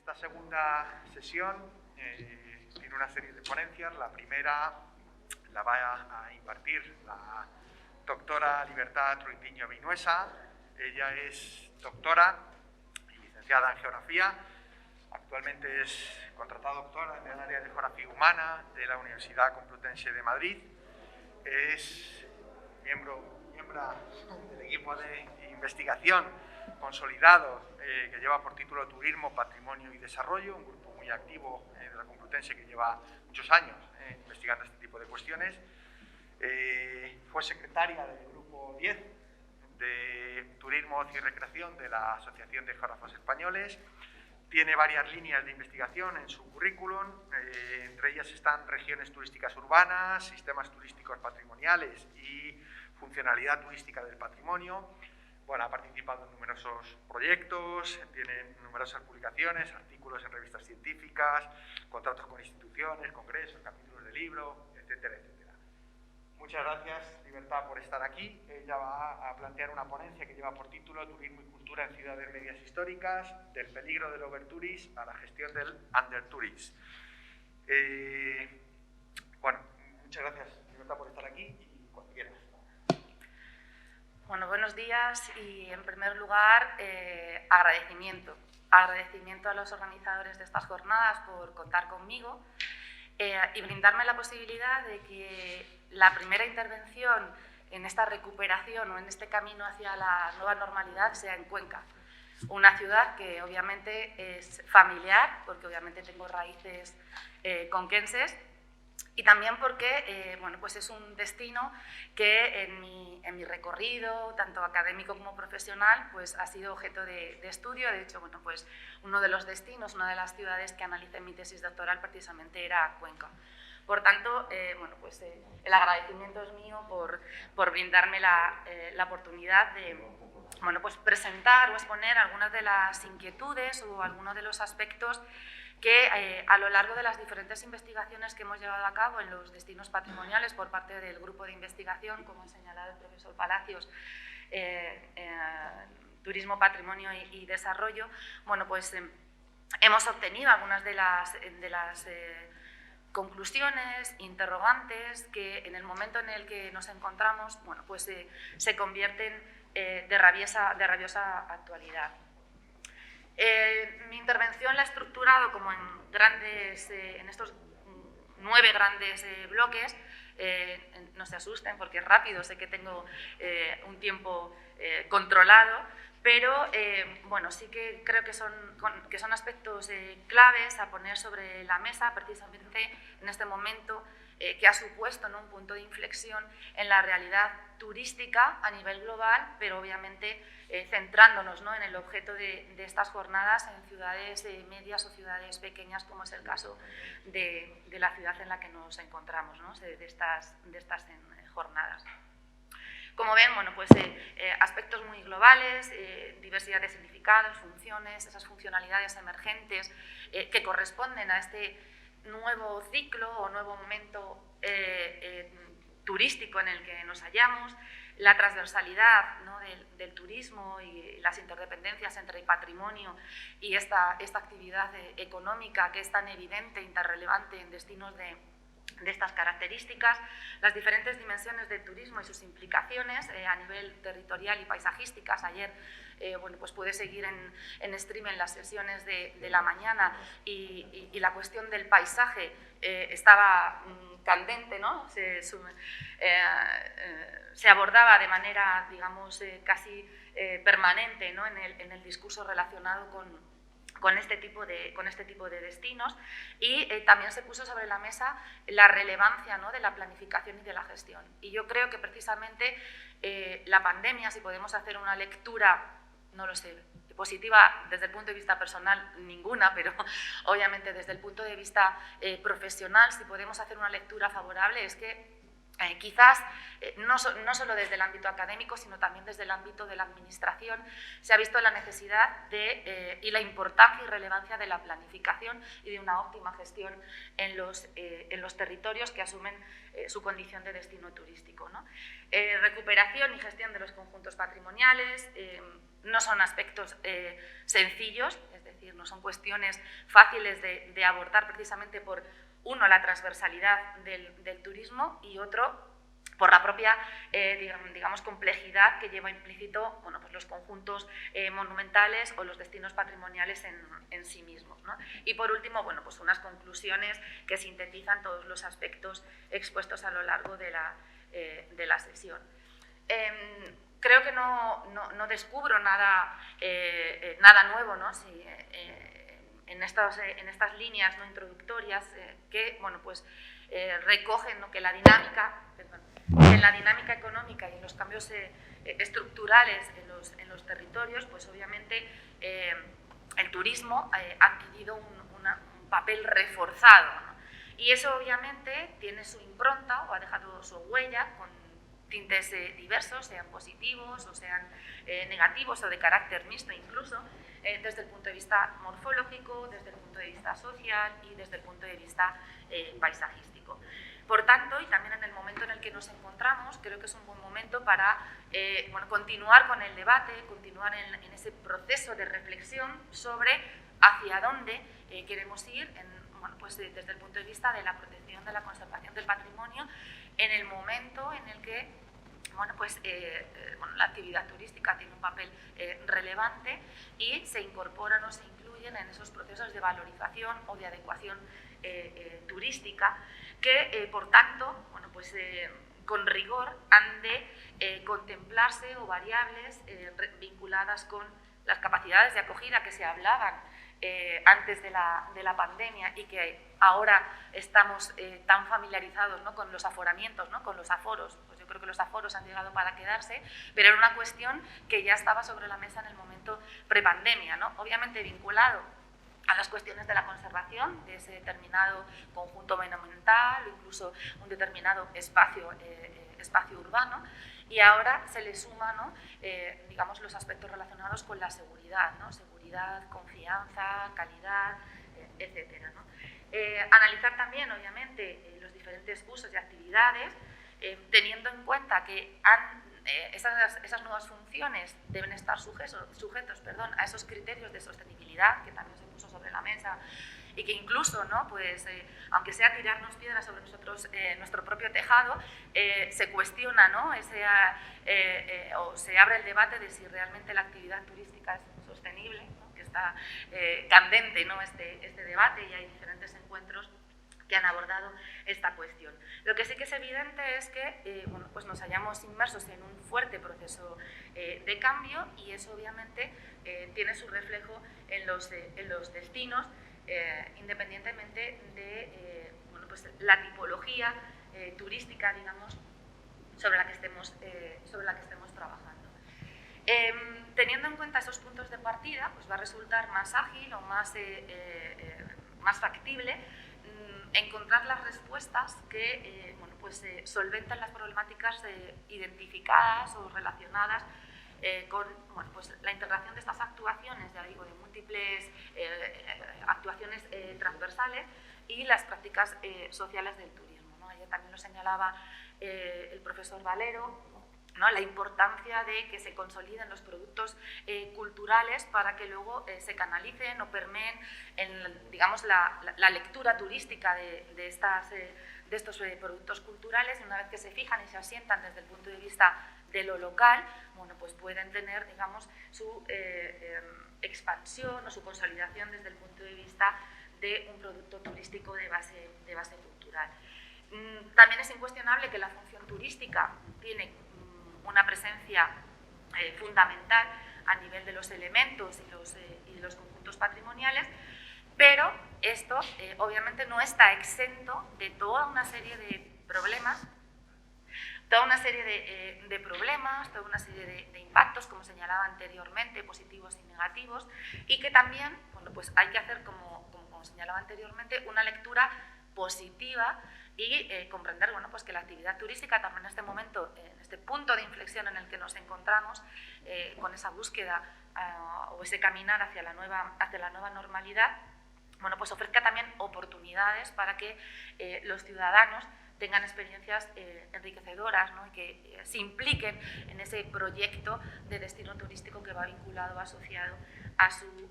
Esta segunda sesión tiene una serie de ponencias. La primera la va a impartir la doctora Libertad Truitiño Vinuesa. Ella es doctora y licenciada en Geografía. Actualmente es contratada doctora en el área de Geografía Humana de la Universidad Complutense de Madrid. Es miembro del equipo de investigación consolidado que lleva por título Turismo, Patrimonio y Desarrollo, un grupo muy activo de la Complutense que lleva muchos años investigando este tipo de cuestiones. Fue secretaria del grupo 10 de Turismo, Ocio y Recreación de la Asociación de Geógrafos Españoles. Tiene varias líneas de investigación en su currículum, entre ellas están regiones turísticas urbanas, sistemas turísticos patrimoniales y funcionalidad turística del patrimonio. Bueno, ha participado en numerosos proyectos, tiene numerosas publicaciones, artículos en revistas científicas, contratos con instituciones, congresos, capítulos de libro, etcétera, etcétera. Muchas gracias, Libertad, por estar aquí. Ella va a plantear una ponencia que lleva por título Turismo y Cultura en Ciudades Medias Históricas, del peligro del overtourism a la gestión del undertourism. Bueno, muchas gracias, Libertad, por estar aquí y cuando quieras. Bueno, buenos días y en primer lugar agradecimiento a los organizadores de estas jornadas por contar conmigo y brindarme la posibilidad de que la primera intervención en esta recuperación o en este camino hacia la nueva normalidad sea en Cuenca, una ciudad que obviamente es familiar, porque obviamente tengo raíces conquenses, y también porque bueno, pues es un destino que en mi recorrido, tanto académico como profesional, pues ha sido objeto de estudio. De hecho, bueno, pues uno de los destinos, una de las ciudades que analicé en mi tesis doctoral precisamente era Cuenca. Por tanto, bueno, pues el agradecimiento es mío por brindarme la oportunidad de bueno, pues presentar o exponer algunas de las inquietudes o algunos de los aspectos que a lo largo de las diferentes investigaciones que hemos llevado a cabo en los destinos patrimoniales por parte del grupo de investigación, como ha señalado el profesor Palacios, Turismo, Patrimonio y Desarrollo, bueno, pues hemos obtenido algunas de las conclusiones, interrogantes, que en el momento en el que nos encontramos, bueno, pues se convierten de rabiosa actualidad. Mi intervención la he estructurado como en estos 9 grandes bloques. No se asusten porque es rápido, sé que tengo un tiempo controlado, pero bueno, sí que creo que son aspectos claves a poner sobre la mesa precisamente en este momento que ha supuesto, ¿no?, un punto de inflexión en la realidad turística a nivel global, pero obviamente centrándonos, ¿no?, en el objeto de estas jornadas en ciudades medias o ciudades pequeñas, como es el caso de la ciudad en la que nos encontramos, ¿no?, de estas jornadas. Como ven, bueno, pues aspectos muy globales, diversidad de significados, funciones, esas funcionalidades emergentes que corresponden a este nuevo ciclo o nuevo momento turístico en el que nos hallamos, la transversalidad, ¿no?, del turismo y las interdependencias entre el patrimonio y esta actividad económica que es tan evidente, interrelevante en destinos de estas características, las diferentes dimensiones del turismo y sus implicaciones a nivel territorial y paisajísticas. Ayer bueno, pues pude seguir en stream en las sesiones de la mañana y la cuestión del paisaje estaba candente, ¿no? Se abordaba de manera, digamos, casi permanente, ¿no?, en el discurso relacionado con este tipo de destinos, y también se puso sobre la mesa la relevancia, ¿no?, de la planificación y de la gestión. Y yo creo que precisamente la pandemia, si podemos hacer una lectura, no lo sé, positiva desde el punto de vista personal, ninguna, pero obviamente desde el punto de vista profesional, si podemos hacer una lectura favorable, es que quizás no solo desde el ámbito académico, sino también desde el ámbito de la administración, se ha visto la necesidad y la importancia y relevancia de la planificación y de una óptima gestión en los territorios que asumen su condición de destino turístico, ¿no? Recuperación y gestión de los conjuntos patrimoniales no son aspectos sencillos, es decir, decir, no son cuestiones fáciles de abordar precisamente por, uno, la transversalidad del turismo y otro, por la propia digamos, complejidad que lleva implícito, bueno, pues los conjuntos monumentales o los destinos patrimoniales en sí mismos, ¿no? Y por último, bueno, pues unas conclusiones que sintetizan todos los aspectos expuestos a lo largo de la sesión. Creo que no descubro nada nuevo, ¿no? En estas líneas, ¿no?, introductorias que, bueno, pues, recogen, ¿no?, que en la dinámica económica y en los cambios estructurales en los territorios, pues obviamente el turismo ha adquirido un papel reforzado, ¿no? Y eso obviamente tiene su impronta o ha dejado su huella con tintes diversos, sean positivos o sean negativos o de carácter mixto incluso, desde el punto de vista morfológico, desde el punto de vista social y desde el punto de vista paisajístico. Por tanto, y también en el momento en el que nos encontramos, creo que es un buen momento para bueno, continuar con el debate, continuar en ese proceso de reflexión sobre hacia dónde queremos ir, bueno, pues, desde el punto de vista de la protección, de la conservación del patrimonio, en el momento en el que, bueno, pues, bueno, la actividad turística tiene un papel relevante y se incorporan o se incluyen en esos procesos de valorización o de adecuación turística que, por tanto, bueno, pues, con rigor han de contemplarse o variables vinculadas con las capacidades de acogida que se hablaban antes de la pandemia y que ahora estamos tan familiarizados, ¿no?, con los aforamientos, ¿no?, con los aforos. Pues yo creo que los aforos han llegado para quedarse, pero era una cuestión que ya estaba sobre la mesa en el momento prepandemia, ¿no? Obviamente vinculado a las cuestiones de la conservación de ese determinado conjunto monumental o incluso un determinado espacio urbano, y ahora se le suma, ¿no?, digamos, los aspectos relacionados con la seguridad, ¿no? Seguridad, confianza, calidad, etcétera, ¿no? Analizar también, obviamente, los diferentes usos y actividades, teniendo en cuenta que esas nuevas funciones deben estar sujetos a esos criterios de sostenibilidad que también se puso sobre la mesa y que incluso, ¿no?, pues, aunque sea tirarnos piedras sobre nuestro propio tejado, se cuestiona, ¿no?, o se abre el debate de si realmente la actividad turística es sostenible, ¿no?, que está candente, ¿no?, este debate, y hay diferentes encuentros que han abordado esta cuestión. Lo que sí que es evidente es que bueno, pues nos hallamos inmersos en un fuerte proceso de cambio, y eso obviamente tiene su reflejo en los destinos, independientemente de bueno, pues la tipología turística, digamos, sobre la que estemos trabajando. Teniendo en cuenta esos puntos de partida, pues va a resultar más ágil o más factible encontrar las respuestas que bueno, pues, solventan las problemáticas identificadas o relacionadas con, bueno, pues, la integración de estas actuaciones, ya digo, de múltiples actuaciones transversales y las prácticas sociales del turismo, ¿no? Ayer también lo señalaba el profesor Valero, ¿no?, la importancia de que se consoliden los productos culturales para que luego se canalicen o permeen en, digamos, la lectura turística de estos productos culturales, y una vez que se fijan y se asientan desde el punto de vista de lo local, bueno, pues pueden tener, digamos, su expansión o su consolidación desde el punto de vista de un producto turístico de base cultural. También es incuestionable que la función turística tiene una presencia fundamental a nivel de los elementos y los conjuntos patrimoniales, pero esto obviamente no está exento de toda una serie de problemas, toda una serie de impactos, como señalaba anteriormente, positivos y negativos, y que también, bueno, pues hay que hacer, como señalaba anteriormente, una lectura positiva y comprender, bueno, pues que la actividad turística también en este momento, en este punto de inflexión en el que nos encontramos, con esa búsqueda o ese caminar hacia la nueva normalidad, bueno, pues ofrezca también oportunidades para que los ciudadanos tengan experiencias enriquecedoras, ¿no?, y que se impliquen en ese proyecto de destino turístico que va vinculado, asociado a su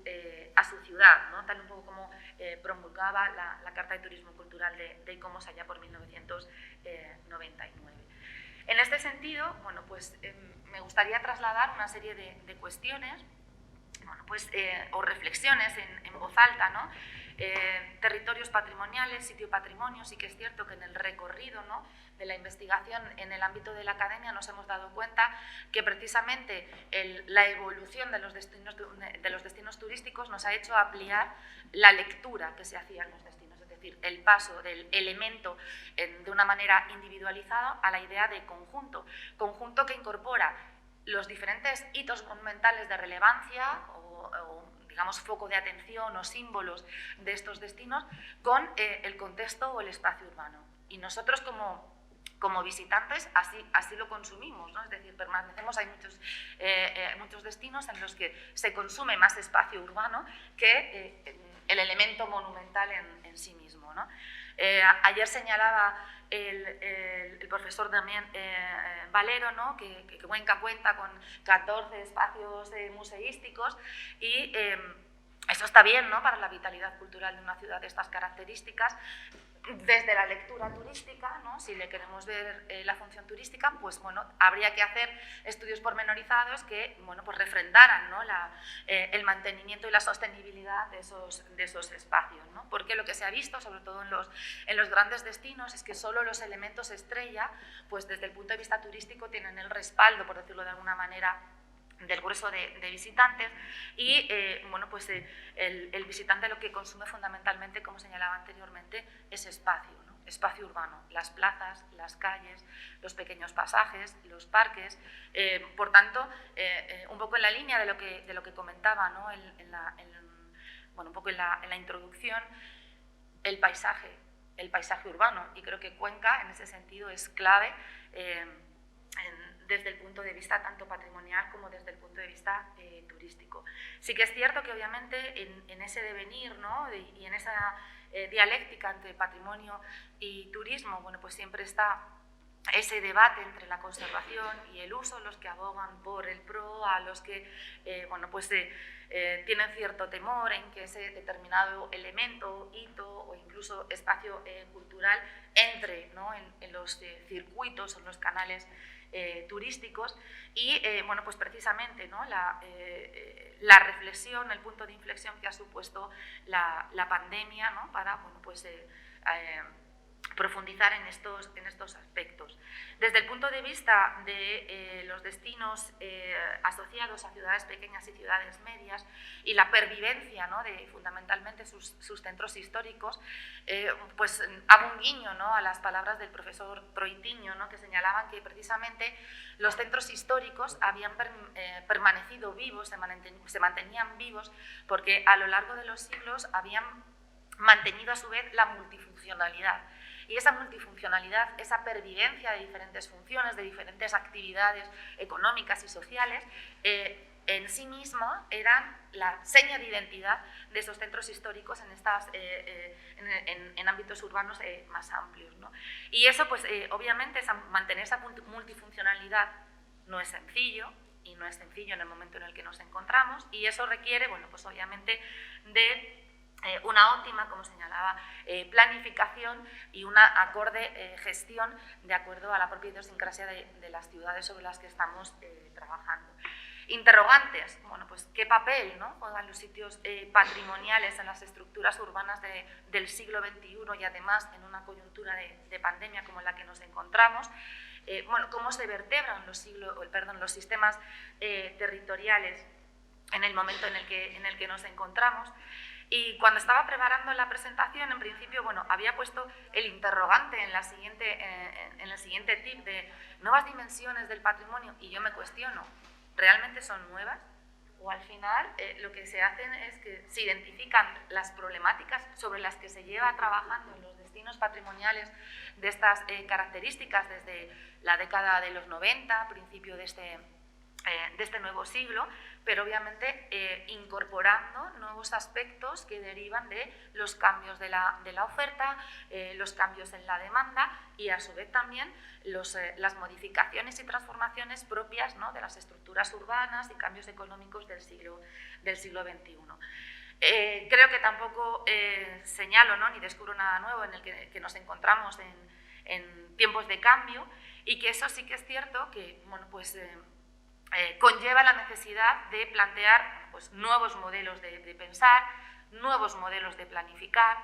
ciudad, ¿no? Tal un poco como promulgaba la Carta de Turismo Cultural de ICOMOS allá por 1999. En este sentido, bueno, pues me gustaría trasladar una serie de cuestiones, bueno, pues, o reflexiones en voz alta, ¿no? Territorios patrimoniales, sitio patrimonio. Sí que es cierto que en el recorrido, ¿no?, de la investigación en el ámbito de la academia nos hemos dado cuenta que precisamente la evolución de los destinos turísticos nos ha hecho ampliar la lectura que se hacía en los destinos, es decir, el paso del elemento de una manera individualizada a la idea de conjunto que incorpora los diferentes hitos monumentales de relevancia o digamos, foco de atención o símbolos de estos destinos con el contexto o el espacio urbano. Y nosotros como visitantes así lo consumimos, ¿no? Es decir, permanecemos, hay muchos destinos en los que se consume más espacio urbano que el elemento monumental en sí mismo, ¿no? Ayer señalaba el profesor también Valero, ¿no?, que Cuenca cuenta con 14 espacios museísticos y eso está bien, ¿no?, para la vitalidad cultural de una ciudad de estas características. Desde la lectura turística, ¿no?, si le queremos ver la función turística, pues bueno, habría que hacer estudios pormenorizados que, bueno, pues refrendaran, ¿no?, el mantenimiento y la sostenibilidad de esos espacios, ¿no? Porque lo que se ha visto, sobre todo en los grandes destinos, es que solo los elementos estrella, pues desde el punto de vista turístico, tienen el respaldo, por decirlo de alguna manera, del grueso de visitantes y bueno, pues el visitante lo que consume fundamentalmente, como señalaba anteriormente, es espacio, ¿no? Espacio urbano, las plazas, las calles, los pequeños pasajes, los parques. Por tanto, un poco en la línea de lo que comentaba, ¿no?, bueno, un poco en la introducción, el paisaje urbano, y creo que Cuenca en ese sentido es clave desde el punto de vista tanto patrimonial como desde el punto de vista turístico. Sí que es cierto que obviamente en ese devenir, ¿no?, y en esa dialéctica entre patrimonio y turismo, bueno, pues siempre está ese debate entre la conservación y el uso, los que abogan por el pro, a los que bueno, pues tienen cierto temor en que ese determinado elemento, hito o incluso espacio cultural entre, ¿no?, en los circuitos o en los canales turísticos y bueno, pues precisamente, ¿no?, la reflexión, el punto de inflexión que ha supuesto la pandemia, ¿no?, para, bueno, pues profundizar en estos aspectos. Desde el punto de vista de los destinos asociados a ciudades pequeñas y ciudades medias y la pervivencia, ¿no?, de fundamentalmente sus centros históricos, pues hago un guiño, ¿no?, a las palabras del profesor Troitiño, ¿no?, que señalaban que precisamente los centros históricos habían permanecido vivos, se mantenían vivos porque a lo largo de los siglos habían mantenido a su vez la multifuncionalidad. Y esa multifuncionalidad, esa pervivencia de diferentes funciones, de diferentes actividades económicas y sociales, en sí misma eran la seña de identidad de esos centros históricos en ámbitos urbanos más amplios, ¿no? Y eso, pues obviamente, mantener esa multifuncionalidad no es sencillo, y no es sencillo en el momento en el que nos encontramos, y eso requiere, bueno, pues obviamente de una óptima, como señalaba, planificación y una acorde gestión de acuerdo a la propia idiosincrasia de las ciudades sobre las que estamos trabajando. Interrogantes, bueno, pues qué papel, ¿no?, juegan los sitios patrimoniales en las estructuras urbanas del siglo XXI y además en una coyuntura de pandemia como la que nos encontramos. Bueno, cómo se vertebran los sistemas territoriales en el momento en el que nos encontramos. Y cuando estaba preparando la presentación, en principio, bueno, había puesto el interrogante en el siguiente tip de nuevas dimensiones del patrimonio, y yo me cuestiono, ¿realmente son nuevas? O al final lo que se hacen es que se identifican las problemáticas sobre las que se lleva trabajando en los destinos patrimoniales de estas características desde la década de los 90, principio de este nuevo siglo, pero obviamente incorporando nuevos aspectos que derivan de los cambios de la oferta, los cambios en la demanda y a su vez también las modificaciones y transformaciones propias, ¿no?, de las estructuras urbanas y cambios económicos del siglo XXI. Creo que tampoco señalo, ¿no?, ni descubro nada nuevo en el que nos encontramos en tiempos de cambio, y que eso sí que es cierto que, bueno, pues, conlleva la necesidad de plantear, pues, nuevos modelos de pensar, nuevos modelos de planificar,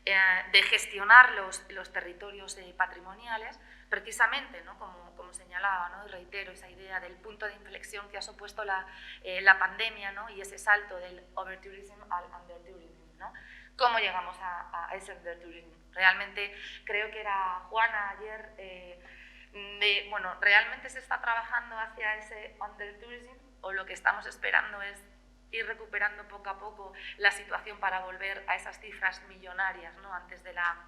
de gestionar los territorios patrimoniales, precisamente, ¿no?, como señalaba, ¿no?, y reitero esa idea del punto de inflexión que ha supuesto la pandemia, ¿no?, y ese salto del overtourism al undertourism, ¿no? ¿Cómo llegamos a ese undertourism? Realmente creo que era Juana ayer, bueno, ¿realmente se está trabajando hacia ese undertourism o lo que estamos esperando es ir recuperando poco a poco la situación para volver a esas cifras millonarias, ¿no?, antes de la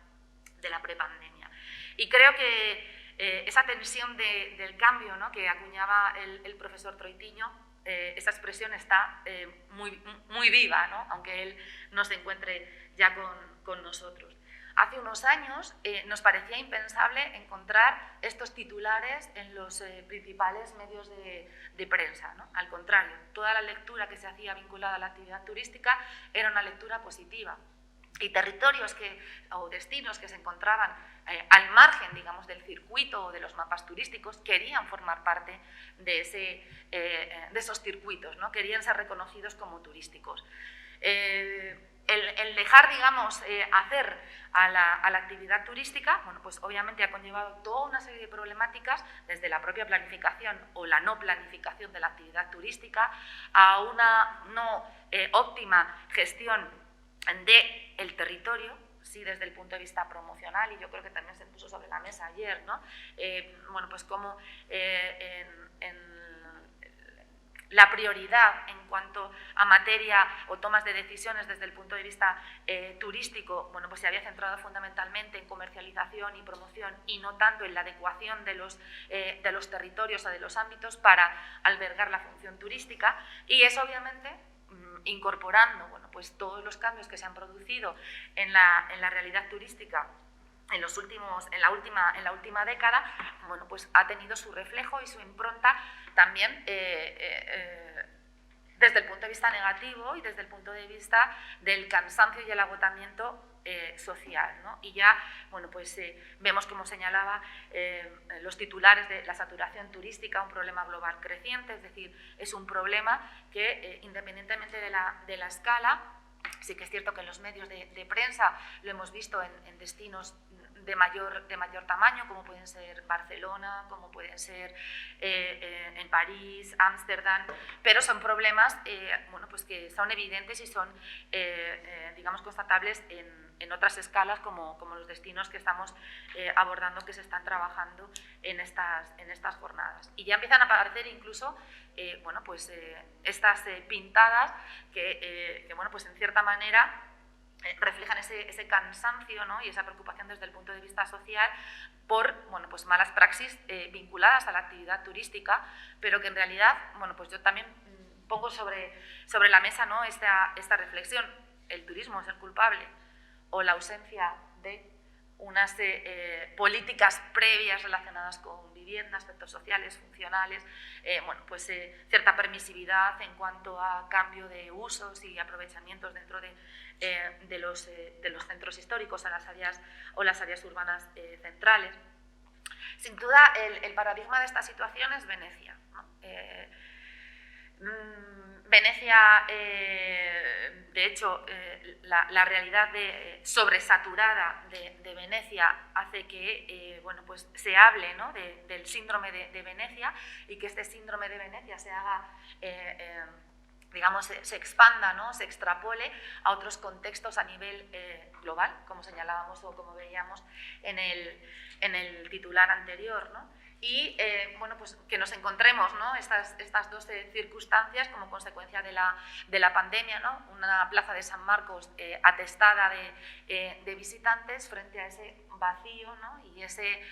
prepandemia? Y creo que esa tensión del cambio, ¿no?, que acuñaba el profesor Troitiño, esa expresión está muy viva, ¿no?, aunque él no se encuentre ya con nosotros. Hace unos años nos parecía impensable encontrar estos titulares en los principales medios de prensa, ¿no? Al contrario, toda la lectura que se hacía vinculada a la actividad turística era una lectura positiva. Y territorios o destinos que se encontraban al margen, digamos, del circuito o de los mapas turísticos querían formar parte de esos circuitos, ¿no? Querían ser reconocidos como turísticos. El dejar, digamos, hacer a la actividad turística, bueno, pues obviamente ha conllevado toda una serie de problemáticas, desde la propia planificación o la no planificación de la actividad turística, a una no óptima gestión del territorio, sí, desde el punto de vista promocional, y yo creo que también se puso sobre la mesa ayer, ¿no? Bueno, pues como la prioridad en cuanto a materia o tomas de decisiones desde el punto de vista turístico, bueno, pues se había centrado fundamentalmente en comercialización y promoción y no tanto en la adecuación de los territorios o de los ámbitos para albergar la función turística, y eso obviamente incorporando, bueno, pues todos los cambios que se han producido en la realidad turística en la última década, bueno, pues ha tenido su reflejo y su impronta también desde el punto de vista negativo y desde el punto de vista del cansancio y el agotamiento social, ¿no? Y ya, bueno, pues vemos, como señalaba, los titulares de la saturación turística, un problema global creciente, es decir, es un problema que independientemente de la escala, sí que es cierto que en los medios de prensa lo hemos visto en destinos de mayor tamaño, como pueden ser Barcelona, como pueden ser en París, Ámsterdam, pero son problemas bueno, pues que son evidentes y son digamos, constatables en otras escalas, como los destinos que estamos abordando, que se están trabajando en estas jornadas. Y ya empiezan a aparecer incluso bueno, pues, estas pintadas que bueno, pues en cierta manera reflejan ese cansancio, ¿no? Y esa preocupación desde el punto de vista social por, bueno, pues malas praxis vinculadas a la actividad turística, pero que en realidad, bueno, pues yo también pongo sobre la mesa, ¿no?, esta reflexión. ¿El turismo es el culpable o la ausencia de unas políticas previas relacionadas con vivienda, aspectos sociales, funcionales, bueno, pues cierta permisividad en cuanto a cambio de usos y aprovechamientos dentro de los centros históricos o las áreas urbanas centrales? Sin duda, el paradigma de esta situación es Venecia, ¿no? Venecia, de hecho, la realidad sobresaturada de Venecia hace que bueno, pues se hable, ¿no?, del síndrome de Venecia, y que este síndrome de Venecia se haga, digamos, se expanda, ¿no?, se extrapole a otros contextos a nivel global, como señalábamos o como veíamos en el titular anterior, ¿no? y bueno, pues que nos encontremos, ¿no?, estas dos circunstancias como consecuencia de la pandemia, ¿no?, una plaza de San Marcos atestada de visitantes frente a ese vacío, ¿no?, y ese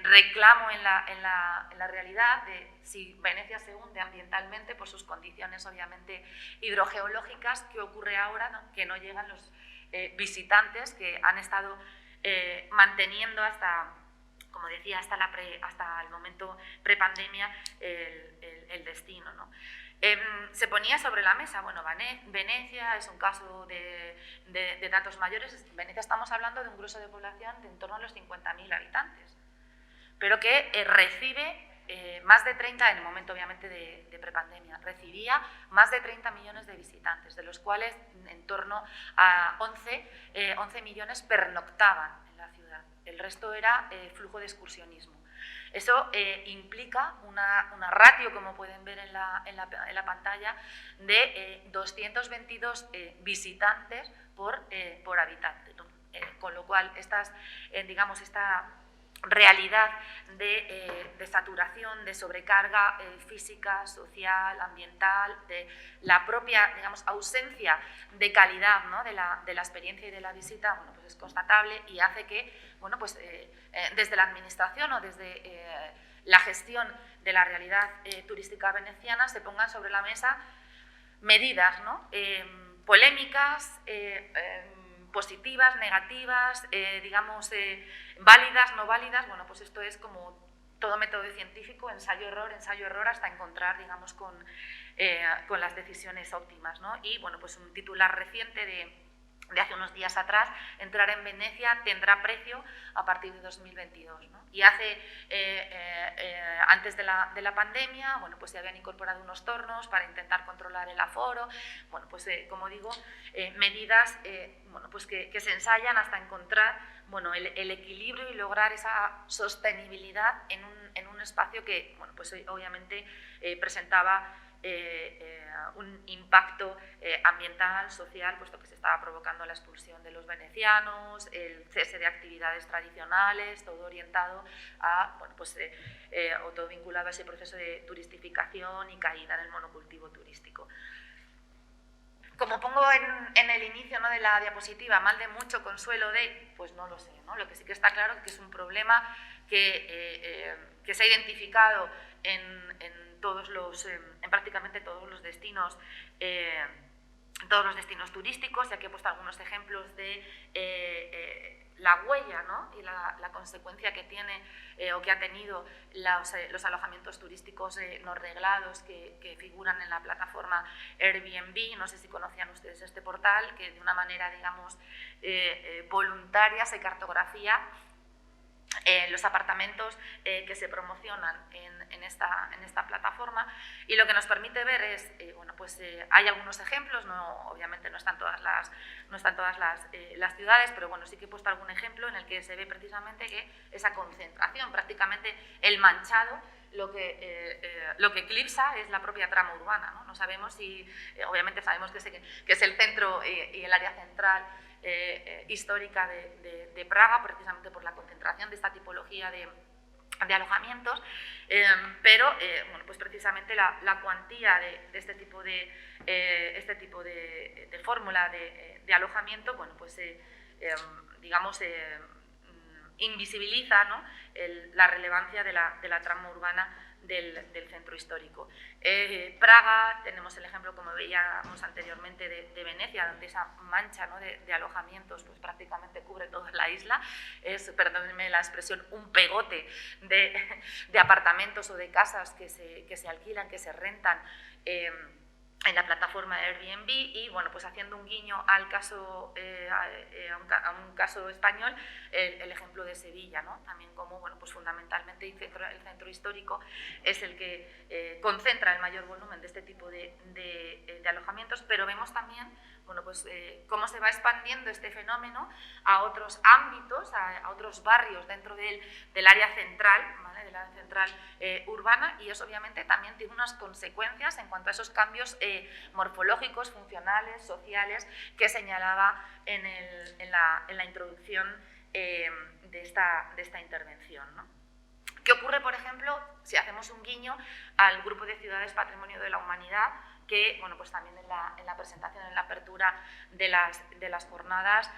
reclamo en la realidad de si Venecia se hunde ambientalmente por sus condiciones obviamente hidrogeológicas. ¿Qué ocurre ahora, ¿no?, que no llegan los visitantes que han estado manteniendo hasta, como decía, hasta el momento prepandemia el destino, ¿no? Se ponía sobre la mesa, bueno, Venecia es un caso de datos mayores. Venecia estamos hablando de un grueso de población de en torno a los 50.000 habitantes, pero que recibe más de 30, en el momento obviamente de prepandemia, recibía más de 30 millones de visitantes, de los cuales en torno a 11 millones pernoctaban en la ciudad. El resto era flujo de excursionismo. Eso implica una ratio, como pueden ver en la pantalla, de 222 visitantes por habitante, ¿no? Con lo cual, esta realidad de saturación, de sobrecarga física, social, ambiental, de la propia, digamos, ausencia de calidad, ¿no?, de la experiencia y de la visita, bueno, pues es constatable y hace que, bueno, pues desde la administración o desde la gestión de la realidad turística veneciana se pongan sobre la mesa medidas, ¿no?, polémicas, positivas, negativas, digamos, válidas, no válidas. Bueno, pues esto es como todo método científico, ensayo-error, hasta encontrar, digamos, con las decisiones óptimas, ¿no? Y, bueno, pues un titular reciente de hace unos días atrás: entrar en Venecia tendrá precio a partir de 2022, ¿no? Y antes de la pandemia, bueno, pues se habían incorporado unos tornos para intentar controlar el aforo. Bueno, pues como digo, medidas bueno, pues que se ensayan hasta encontrar, bueno, el equilibrio y lograr esa sostenibilidad en un espacio que, bueno, pues obviamente presentaba un impacto ambiental, social, puesto que se estaba provocando la expulsión de los venecianos, el cese de actividades tradicionales, todo orientado a, bueno, pues, o todo vinculado a ese proceso de turistificación y caída en el monocultivo turístico. Como pongo en el inicio, ¿no?, de la diapositiva, mal de mucho, consuelo de, pues no lo sé, ¿no? Lo que sí que está claro es que es un problema que se ha identificado en prácticamente todos los destinos turísticos. Y aquí he puesto algunos ejemplos de la huella, ¿no?, y la consecuencia que tiene o que ha tenido los alojamientos turísticos no reglados que figuran en la plataforma Airbnb. No sé si conocían ustedes este portal, que de una manera, digamos, voluntaria se cartografía los apartamentos que se promocionan en esta plataforma, y lo que nos permite ver es, bueno, pues hay algunos ejemplos, obviamente no están todas las ciudades, pero bueno, sí que he puesto algún ejemplo en el que se ve precisamente que esa concentración, prácticamente el manchado, lo que eclipsa es la propia trama urbana, ¿no? No sabemos si, obviamente sabemos que es el centro y el área central histórica de Praga, precisamente por la concentración de esta tipología de alojamientos, pero bueno, pues precisamente la cuantía de este tipo de fórmula de alojamiento, bueno, pues digamos, invisibiliza, ¿no?, la relevancia de la trama urbana del centro histórico. Praga, tenemos el ejemplo, como veíamos anteriormente, de Venecia, donde esa mancha, ¿no?, de alojamientos pues prácticamente cubre toda la isla. Es, perdónenme la expresión, un pegote de apartamentos o de casas que se alquilan, que se rentan en la plataforma de Airbnb. Y bueno, pues haciendo un guiño al caso, a un caso español, el ejemplo de Sevilla, ¿no? También como, bueno, pues fundamentalmente el centro histórico es el que concentra el mayor volumen de este tipo de alojamientos, pero vemos también, bueno, pues cómo se va expandiendo este fenómeno a otros ámbitos, a otros barrios dentro del área central, ¿vale?, del área central urbana, y eso obviamente también tiene unas consecuencias en cuanto a esos cambios morfológicos, funcionales, sociales, que señalaba en la introducción de esta intervención, ¿no? ¿Qué ocurre, por ejemplo, si hacemos un guiño al grupo de ciudades Patrimonio de la Humanidad, que bueno, pues también en la presentación, en la apertura de las jornadas,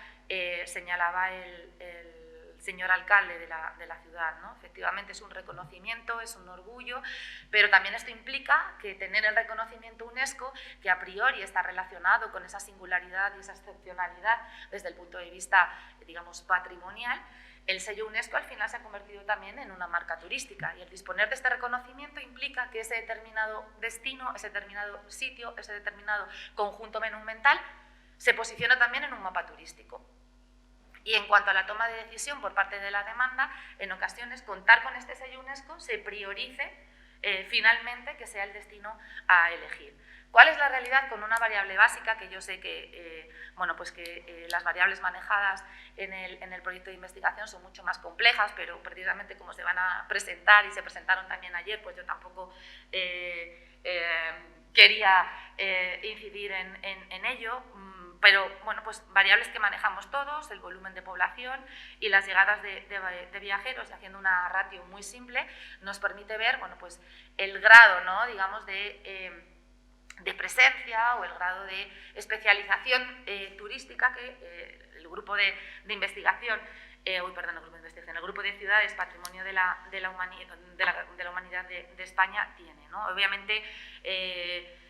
señalaba el señor alcalde de la ciudad, ¿no? Efectivamente es un reconocimiento, es un orgullo, pero también esto implica que tener el reconocimiento UNESCO, que a priori está relacionado con esa singularidad y esa excepcionalidad desde el punto de vista, digamos, patrimonial, el sello UNESCO al final se ha convertido también en una marca turística, y el disponer de este reconocimiento implica que ese determinado destino, ese determinado sitio, ese determinado conjunto monumental se posiciona también en un mapa turístico. Y en cuanto a la toma de decisión por parte de la demanda, en ocasiones contar con este sello UNESCO se priorice finalmente que sea el destino a elegir. ¿Cuál es la realidad con una variable básica? Que yo sé que, bueno, pues que las variables manejadas en el proyecto de investigación son mucho más complejas, pero precisamente como se van a presentar y se presentaron también ayer, pues yo tampoco quería incidir en ello. Pero bueno, pues variables que manejamos todos, el volumen de población y las llegadas de viajeros, y haciendo una ratio muy simple, nos permite ver, bueno, pues el grado, ¿no?, digamos, de presencia o el grado de especialización turística que el grupo de investigación, el grupo de ciudades Patrimonio de la Humanidad de España tiene, ¿no? Obviamente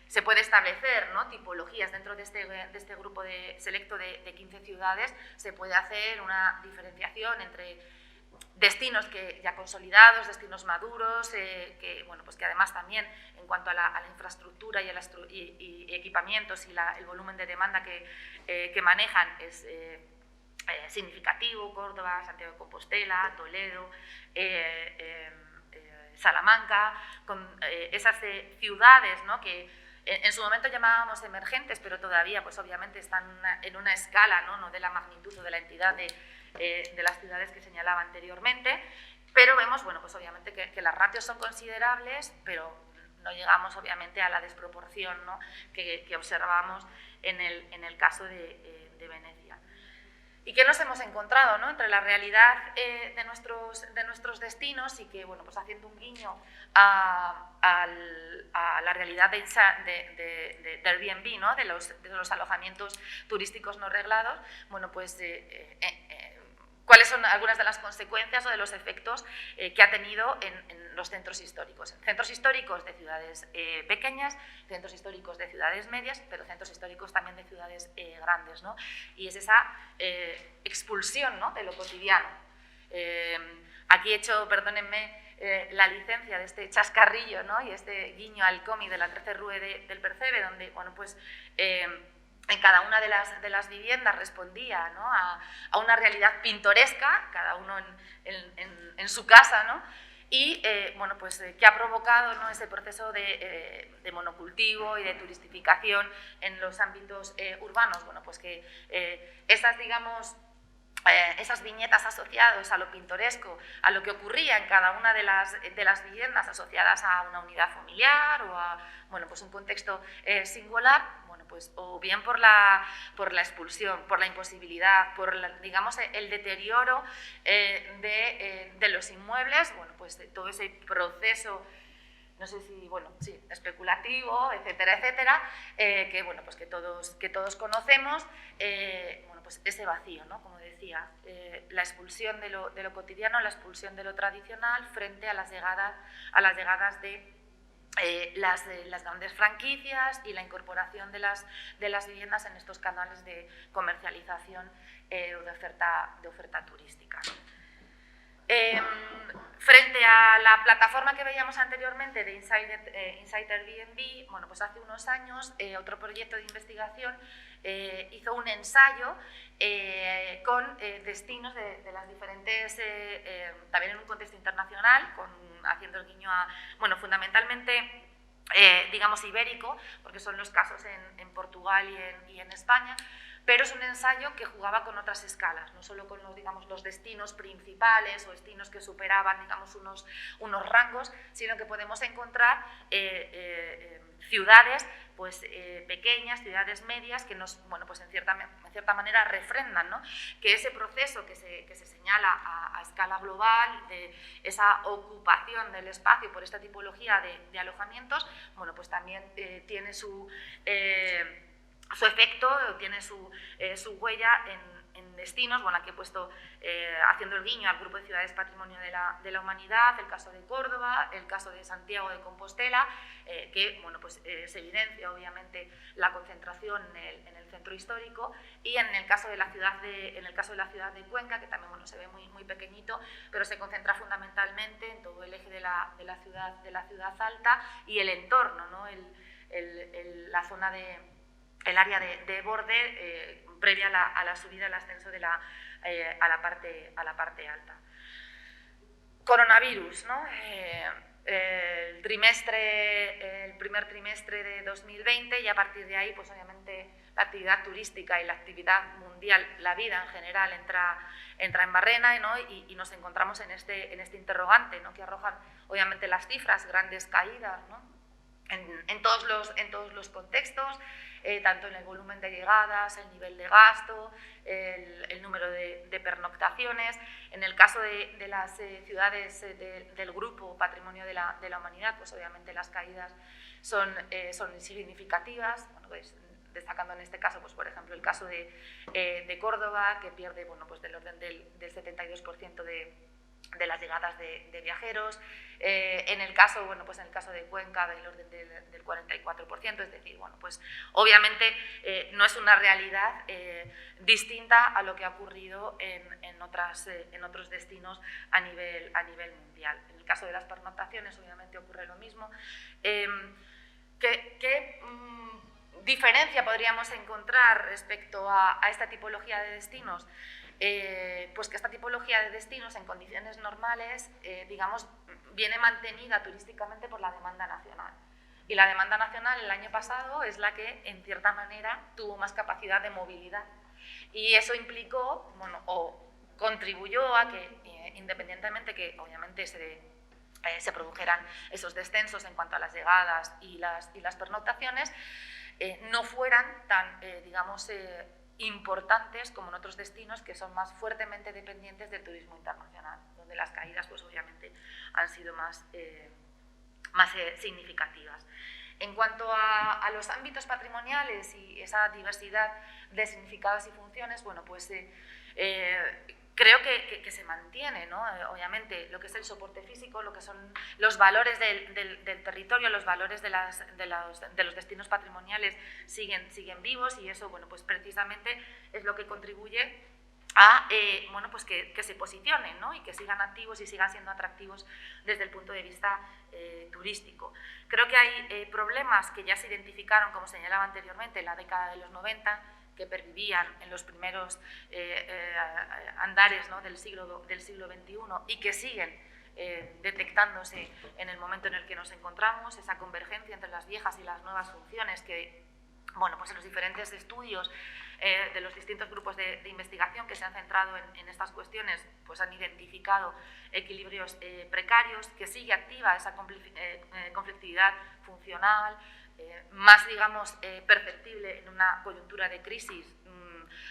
se puede establecer, ¿no?, tipologías dentro de este grupo selecto de 15 ciudades, se puede hacer una diferenciación entre destinos ya consolidados, destinos maduros, que, bueno, pues que además también en cuanto a la infraestructura y equipamientos y el volumen de demanda que manejan es significativo: Córdoba, Santiago de Compostela, Toledo, Salamanca, con esas ciudades, ¿no?, que en su momento llamábamos emergentes, pero todavía pues obviamente están en una escala, no de la magnitud o de la entidad de las ciudades que señalaba anteriormente, pero vemos, bueno, pues obviamente que las ratios son considerables, pero no llegamos obviamente a la desproporción, ¿no?, que observamos en el caso de Venecia. ¿Y qué nos hemos encontrado, ¿no?, entre la realidad de nuestros destinos, y que, bueno, pues haciendo un guiño a la realidad de Airbnb, ¿no?, de los alojamientos turísticos no reglados, bueno, pues cuáles son algunas de las consecuencias o de los efectos que ha tenido en los centros históricos. Centros históricos de ciudades pequeñas, centros históricos de ciudades medias, pero centros históricos también de ciudades grandes, ¿no? Y es esa expulsión, ¿no?, de lo cotidiano. Aquí he hecho, perdónenme, la licencia de este chascarrillo, ¿no?, y este guiño al cómic de la 13 Rue del Percebe, donde, bueno, pues en cada una de las viviendas respondía, ¿no?, a una realidad pintoresca, cada uno en su casa, ¿no?, y bueno, pues que ha provocado, ¿no?, ese proceso de monocultivo y de turistificación en los ámbitos urbanos. Bueno, pues que esas, digamos, esas viñetas asociadas a lo pintoresco, a lo que ocurría en cada una de las viviendas asociadas a una unidad familiar o a, bueno, pues un contexto singular, bueno, pues o bien por la expulsión, por la imposibilidad, por digamos el deterioro de los inmuebles, bueno, pues de todo ese proceso, no sé si, bueno, sí, especulativo, etcétera, etcétera, que, bueno, pues que todos conocemos, bueno, pues ese vacío, ¿no?, como decía, la expulsión de lo cotidiano, la expulsión de lo tradicional frente a las llegadas de las grandes franquicias y la incorporación de las viviendas en estos canales de comercialización o de oferta turística. Frente a la plataforma que veíamos anteriormente de Inside Airbnb, bueno, pues hace unos años otro proyecto de investigación hizo un ensayo con destinos de las diferentes, también en un contexto internacional, haciendo el guiño a, bueno, fundamentalmente digamos ibérico, porque son los casos en Portugal y en España, pero es un ensayo que jugaba con otras escalas, no solo con los, digamos, los destinos principales o destinos que superaban, digamos, unos rangos, sino que podemos encontrar ciudades pues, pequeñas, ciudades medias, que nos, bueno, pues en cierta manera refrendan, ¿no?, que ese proceso que se señala a escala global, de esa ocupación del espacio por esta tipología de alojamientos, bueno, pues también tiene su efecto, tiene su huella en destinos. Bueno, aquí he puesto, haciendo el guiño al grupo de ciudades Patrimonio de la Humanidad, el caso de Córdoba, el caso de Santiago de Compostela, que, bueno, pues, se evidencia obviamente la concentración en el centro histórico, y en el caso de la ciudad de Cuenca, que también, bueno, se ve muy pequeñito, pero se concentra fundamentalmente en todo el eje de la ciudad alta y el entorno, ¿no?, la zona el área de borde previa a la subida, al ascenso a la parte alta. Coronavirus, ¿no? El primer trimestre de 2020, y a partir de ahí, pues obviamente la actividad turística y la actividad mundial, la vida en general, entra en barrena, ¿no?, y nos encontramos en este interrogante, ¿no?, que arrojan obviamente las cifras, grandes caídas, ¿no?, en todos los contextos, tanto en el volumen de llegadas, el nivel de gasto, el número de pernoctaciones. En el caso de las ciudades del grupo Patrimonio de la Humanidad, pues obviamente las caídas son significativas. Bueno, pues, destacando en este caso, pues, por ejemplo, el caso de Córdoba, que pierde, bueno, pues, del orden del 72% de las llegadas de viajeros. En el caso de Cuenca, del orden del 44%, es decir, bueno, pues obviamente no es una realidad distinta a lo que ha ocurrido en otros destinos a nivel mundial. En el caso de las pernoctaciones, obviamente ocurre lo mismo. ¿Qué diferencia podríamos encontrar respecto a esta tipología de destinos? Pues que esta tipología de destinos en condiciones normales, digamos, viene mantenida turísticamente por la demanda nacional. Y la demanda nacional el año pasado es la que, en cierta manera, tuvo más capacidad de movilidad. Y eso implicó, bueno, o contribuyó a que, independientemente que obviamente se produjeran esos descensos en cuanto a las llegadas y las pernoctaciones, no fueran tan, digamos, importantes como en otros destinos que son más fuertemente dependientes del turismo internacional, donde las caídas, pues obviamente, han sido más significativas. En cuanto a los ámbitos patrimoniales y esa diversidad de significados y funciones, bueno, pues creo que se mantiene, ¿no? Obviamente, lo que es el soporte físico, lo que son los valores del territorio, los valores de los destinos patrimoniales siguen vivos, y eso, bueno, pues precisamente es lo que contribuye a bueno, pues que se posicionen, ¿no?, y que sigan activos y sigan siendo atractivos desde el punto de vista turístico. Creo que hay problemas que ya se identificaron, como señalaba anteriormente, en la década de los 90, que pervivían en los primeros andares, ¿no?, del siglo XXI, y que siguen detectándose en el momento en el que nos encontramos, esa convergencia entre las viejas y las nuevas funciones que, bueno, pues en los diferentes estudios de los distintos grupos de investigación que se han centrado en estas cuestiones, pues han identificado equilibrios precarios, que sigue activa esa conflictividad funcional, más, digamos, perceptible en una coyuntura de crisis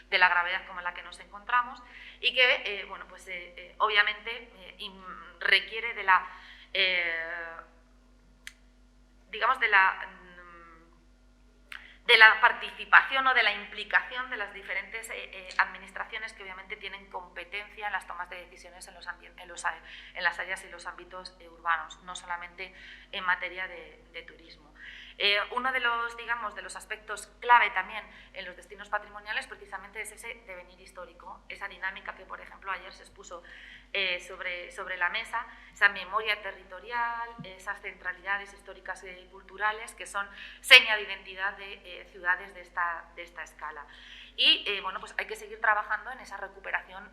de la gravedad como la que nos encontramos, y que, bueno, pues obviamente requiere de la, digamos, de la participación o de la implicación de las diferentes administraciones que obviamente tienen competencia en las tomas de decisiones en las áreas y los ámbitos urbanos, no solamente en materia de turismo. Uno de los, digamos, de los aspectos clave también en los destinos patrimoniales precisamente es ese devenir histórico, esa dinámica que, por ejemplo, ayer se expuso sobre la mesa, esa memoria territorial, esas centralidades históricas y culturales que son seña de identidad de ciudades de esta escala. Y bueno, pues hay que seguir trabajando en esa recuperación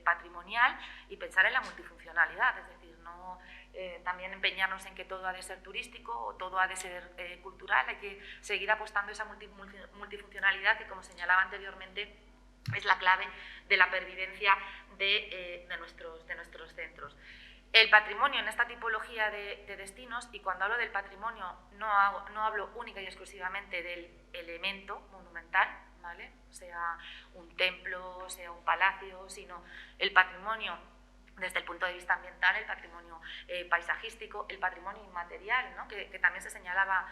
patrimonial y pensar en la multifuncionalidad, es decir, no también empeñarnos en que todo ha de ser turístico o todo ha de ser cultural. Hay que seguir apostando esa multifuncionalidad que, como señalaba anteriormente, es la clave de la pervivencia de nuestros centros. El patrimonio en esta tipología de destinos, y cuando hablo del patrimonio no hablo única y exclusivamente del elemento monumental, ¿vale? Sea un templo, sea un palacio, sino el patrimonio desde el punto de vista ambiental, el patrimonio paisajístico, el patrimonio inmaterial, ¿no? que también se señalaba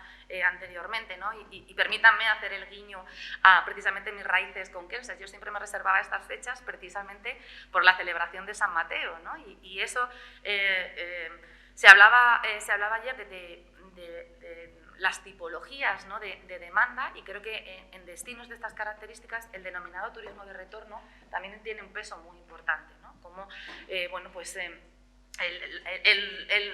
anteriormente, ¿no? y permítanme hacer el guiño a precisamente mis raíces conquenses. Yo siempre me reservaba estas fechas precisamente por la celebración de San Mateo, ¿no? y eso se hablaba ayer de las tipologías, ¿no? de demanda, y creo que en destinos de estas características el denominado turismo de retorno también tiene un peso muy importante, ¿no? Como bueno, pues, el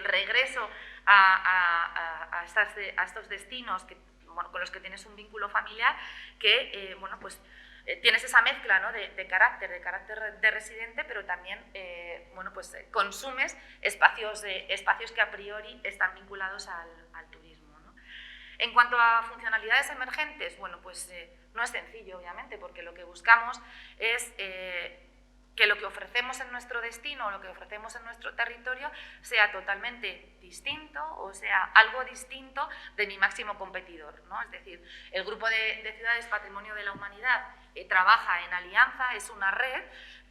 regreso a estos destinos que, bueno, con los que tienes un vínculo familiar, que bueno, pues, tienes esa mezcla, ¿no? de carácter de residente, pero también bueno, pues, consumes espacios que a priori están vinculados al turismo, ¿no? En cuanto a funcionalidades emergentes, bueno, pues no es sencillo, obviamente, porque lo que buscamos es que lo que ofrecemos en nuestro destino o lo que ofrecemos en nuestro territorio sea totalmente distinto, o sea, algo distinto de mi máximo competidor, ¿no? Es decir, el Grupo de Ciudades Patrimonio de la Humanidad trabaja en alianza, es una red,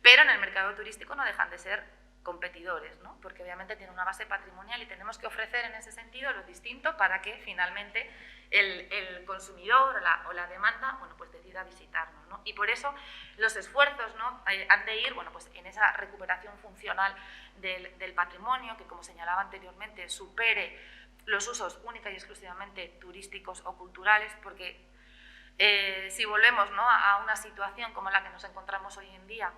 pero en el mercado turístico no dejan de ser competidores, ¿no? Porque obviamente tiene una base patrimonial y tenemos que ofrecer en ese sentido lo distinto para que finalmente el consumidor o la demanda, bueno, pues decida visitarnos, ¿no? Y por eso los esfuerzos, ¿no? han de ir, bueno, pues en esa recuperación funcional del patrimonio, que, como señalaba anteriormente, supere los usos única y exclusivamente turísticos o culturales, porque si volvemos, ¿no? a una situación como la que nos encontramos hoy en día,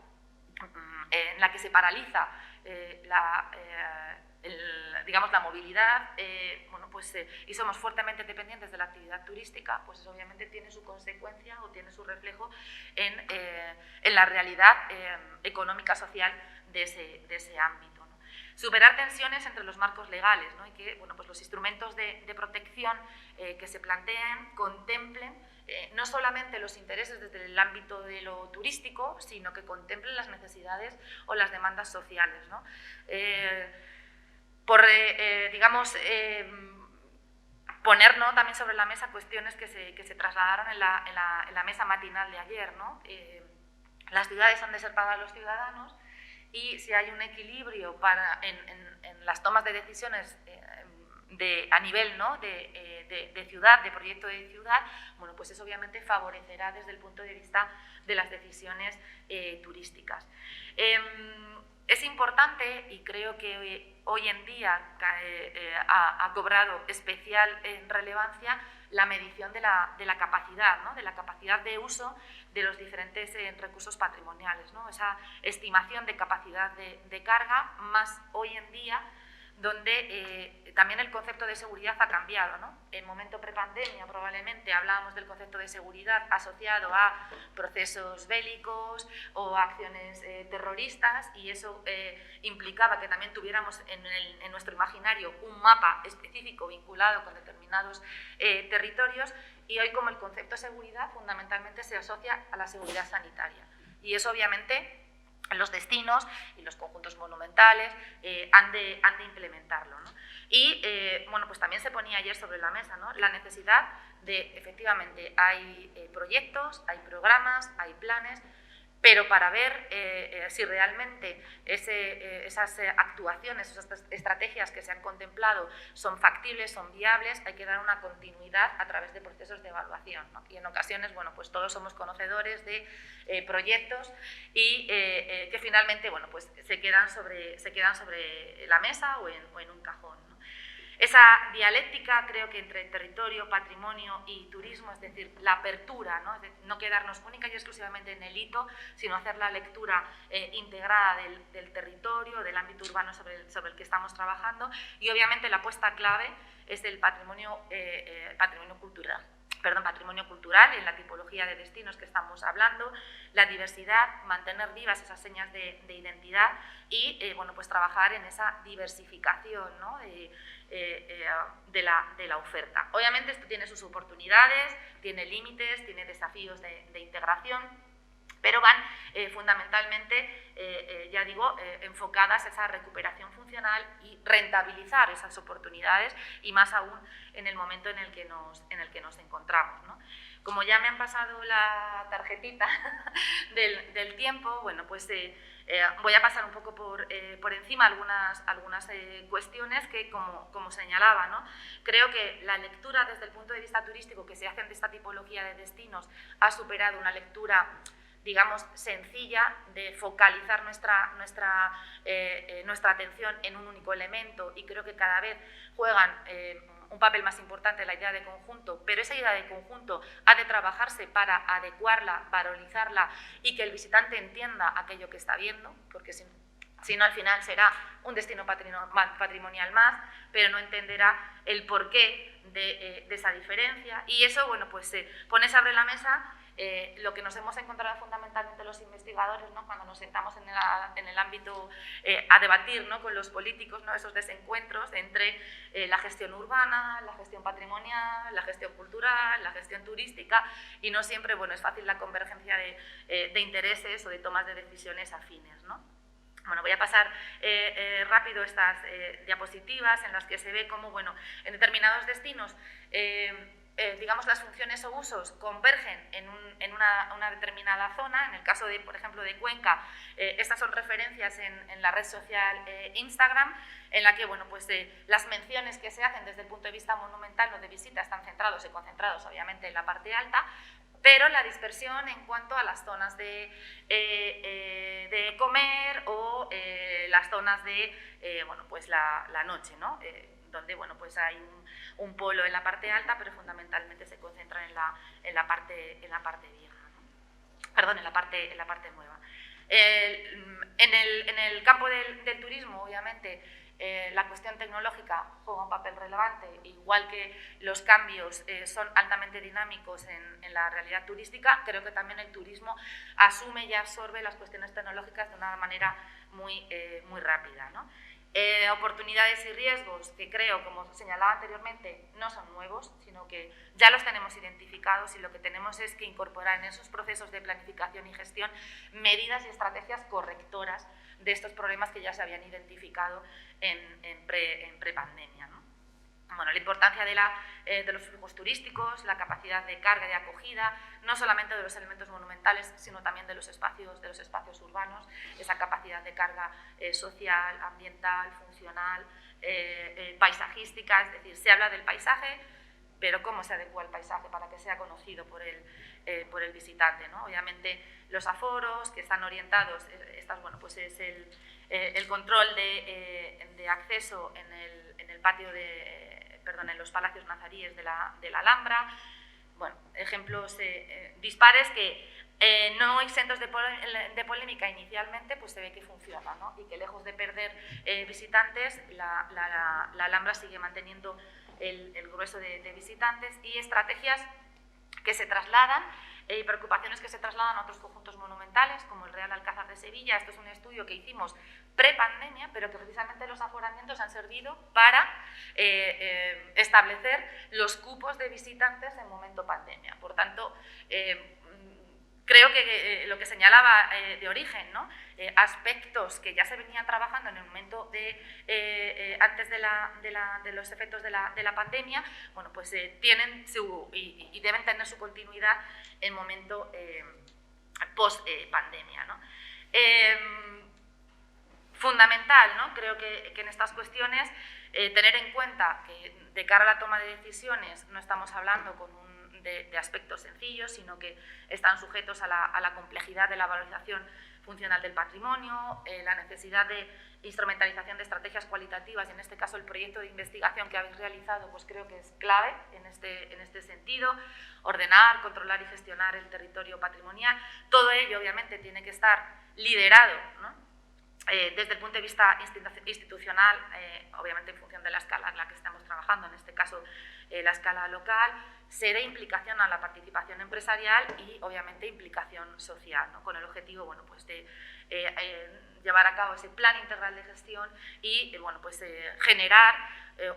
en la que se paraliza digamos, la movilidad, bueno, pues, y somos fuertemente dependientes de la actividad turística, pues eso obviamente tiene su consecuencia o tiene su reflejo en la realidad económica social de ese ámbito, ¿no? Superar tensiones entre los marcos legales, ¿no? Y que, bueno, pues los instrumentos de protección que se planteen contemplen no solamente los intereses desde el ámbito de lo turístico, sino que contemplen las necesidades o las demandas sociales, ¿no? Digamos, poner, ¿no? también sobre la mesa cuestiones que se trasladaron en la mesa matinal de ayer, ¿no? Las ciudades han de ser para los ciudadanos, y si hay un equilibrio en las tomas de decisiones a nivel, ¿no? de ciudad, de proyecto de ciudad, bueno, pues eso obviamente favorecerá desde el punto de vista de las decisiones turísticas. Es importante, y creo que hoy en día ha cobrado especial relevancia, la medición de la capacidad, ¿no? de la capacidad de uso de los diferentes recursos patrimoniales, ¿no? Esa estimación de capacidad de carga, más hoy en día, donde también el concepto de seguridad ha cambiado, ¿no? En momento prepandemia probablemente hablábamos del concepto de seguridad asociado a procesos bélicos o a acciones terroristas, y eso implicaba que también tuviéramos en nuestro imaginario un mapa específico vinculado con determinados territorios, y hoy, como el concepto de seguridad fundamentalmente se asocia a la seguridad sanitaria, y eso obviamente los destinos y los conjuntos monumentales han de implementarlo, ¿no? Y bueno, pues también se ponía ayer sobre la mesa, ¿no? La necesidad de, efectivamente, hay proyectos, hay programas, hay planes, pero para ver si realmente esas actuaciones, esas estrategias que se han contemplado son factibles, son viables, hay que dar una continuidad a través de procesos de evaluación, ¿no? Y en ocasiones, bueno, pues todos somos conocedores de proyectos y que finalmente, bueno, pues se quedan sobre la mesa o en un cajón, ¿no? Esa dialéctica, creo que entre territorio, patrimonio y turismo, es decir, la apertura, ¿no? Es decir, no quedarnos única y exclusivamente en el hito, sino hacer la lectura integrada del territorio, del ámbito urbano sobre el que estamos trabajando, y obviamente la apuesta clave es el patrimonio cultural. patrimonio cultural en la tipología de destinos que estamos hablando, la diversidad, mantener vivas esas señas de identidad y bueno, pues trabajar en esa diversificación, ¿no? de la oferta. Obviamente esto tiene sus oportunidades, tiene límites, tiene desafíos de integración, pero van fundamentalmente, ya digo, enfocadas a esa recuperación funcional y rentabilizar esas oportunidades, y más aún en el momento en el que nos encontramos, ¿no? Como ya me han pasado la tarjetita del tiempo, bueno, pues voy a pasar un poco por encima algunas cuestiones que, como señalaba, ¿no? Creo que la lectura desde el punto de vista turístico que se hace de esta tipología de destinos ha superado una lectura, digamos, sencilla de focalizar nuestra atención en un único elemento, y creo que cada vez juegan un papel más importante la idea de conjunto, pero esa idea de conjunto ha de trabajarse para adecuarla, valorizarla y que el visitante entienda aquello que está viendo, porque si no, al final será un destino patrimonial más, pero no entenderá el porqué de esa diferencia, y eso, bueno, pues pone sobre la mesa lo que nos hemos encontrado fundamentalmente los investigadores, ¿no? Cuando nos sentamos en el ámbito a debatir, ¿no? Con los políticos, ¿no? Esos desencuentros entre la gestión urbana, la gestión patrimonial, la gestión cultural, la gestión turística, y no siempre, bueno, es fácil la convergencia de intereses o de tomas de decisiones afines, ¿no? Bueno, voy a pasar rápido estas diapositivas en las que se ve cómo, bueno, en determinados destinos digamos, las funciones o usos convergen en una determinada zona. En el caso, por ejemplo, de Cuenca, estas son referencias en la red social Instagram, en la que, bueno, pues, las menciones que se hacen desde el punto de vista monumental o de visita están centrados y concentrados, obviamente, en la parte alta, pero la dispersión en cuanto a las zonas de comer o las zonas de bueno, pues la noche, ¿no? Donde, bueno, pues hay un polo en la parte alta, pero fundamentalmente se concentran en la parte vieja, ¿no? Perdón, en la parte nueva. En el campo del turismo, obviamente, la cuestión tecnológica juega un papel relevante, igual que los cambios son altamente dinámicos en la realidad turística. Creo que también el turismo asume y absorbe las cuestiones tecnológicas de una manera muy rápida, ¿no? Oportunidades y riesgos que creo, como señalaba anteriormente, no son nuevos, sino que ya los tenemos identificados, y lo que tenemos es que incorporar en esos procesos de planificación y gestión medidas y estrategias correctoras de estos problemas que ya se habían identificado en prepandemia, ¿no? Bueno, la importancia de los flujos turísticos, la capacidad de carga y de acogida, no solamente de los elementos monumentales, sino también de los espacios urbanos, esa capacidad de carga social, ambiental, funcional, paisajística. Es decir, se habla del paisaje, pero cómo se adecua el paisaje para que sea conocido por el visitante, ¿no? Obviamente los aforos que están orientados, bueno, pues es el control de acceso en el patio en los palacios nazaríes de la Alhambra. Bueno, ejemplos dispares que no exentos de polémica inicialmente, pues se ve que funciona, ¿no? Y que lejos de perder visitantes, la Alhambra sigue manteniendo el grueso de visitantes, y estrategias que se trasladan y preocupaciones que se trasladan a otros conjuntos monumentales, como el Real Alcázar de Sevilla. Esto es un estudio que hicimos prepandemia, pero que precisamente los aforamientos han servido para establecer los cupos de visitantes en momento pandemia. Por tanto, creo que lo que señalaba de origen, ¿no? Aspectos que ya se venían trabajando en el momento antes de los efectos de la pandemia, bueno, pues tienen y deben tener su continuidad en momento post pandemia, ¿no? Fundamental, ¿no? Creo que en estas cuestiones tener en cuenta que de cara a la toma de decisiones no estamos hablando de aspectos sencillos, sino que están sujetos a la complejidad de la valorización funcional del patrimonio, la necesidad de instrumentalización de estrategias cualitativas, y en este caso el proyecto de investigación que habéis realizado, pues creo que es clave en este sentido. Ordenar, controlar y gestionar el territorio patrimonial. Todo ello, obviamente, tiene que estar liderado, ¿no? Desde el punto de vista institucional, obviamente en función de la escala en la que estamos trabajando, en este caso la escala local, se dé implicación a la participación empresarial y, obviamente, implicación social, ¿no? Con el objetivo, bueno, pues de llevar a cabo ese plan integral de gestión y, bueno, pues generar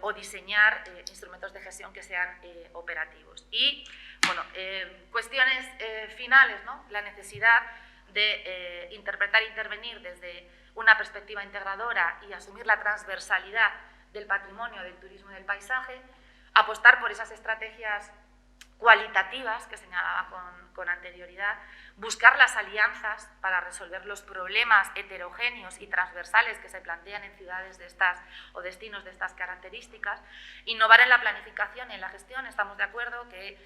o diseñar instrumentos de gestión que sean operativos. Y, bueno, cuestiones finales, ¿no? La necesidad de interpretar e intervenir desde una perspectiva integradora y asumir la transversalidad del patrimonio, del turismo y del paisaje, apostar por esas estrategias cualitativas que señalaba con anterioridad, buscar las alianzas para resolver los problemas heterogéneos y transversales que se plantean en ciudades de estas o destinos de estas características, innovar en la planificación y en la gestión. Estamos de acuerdo que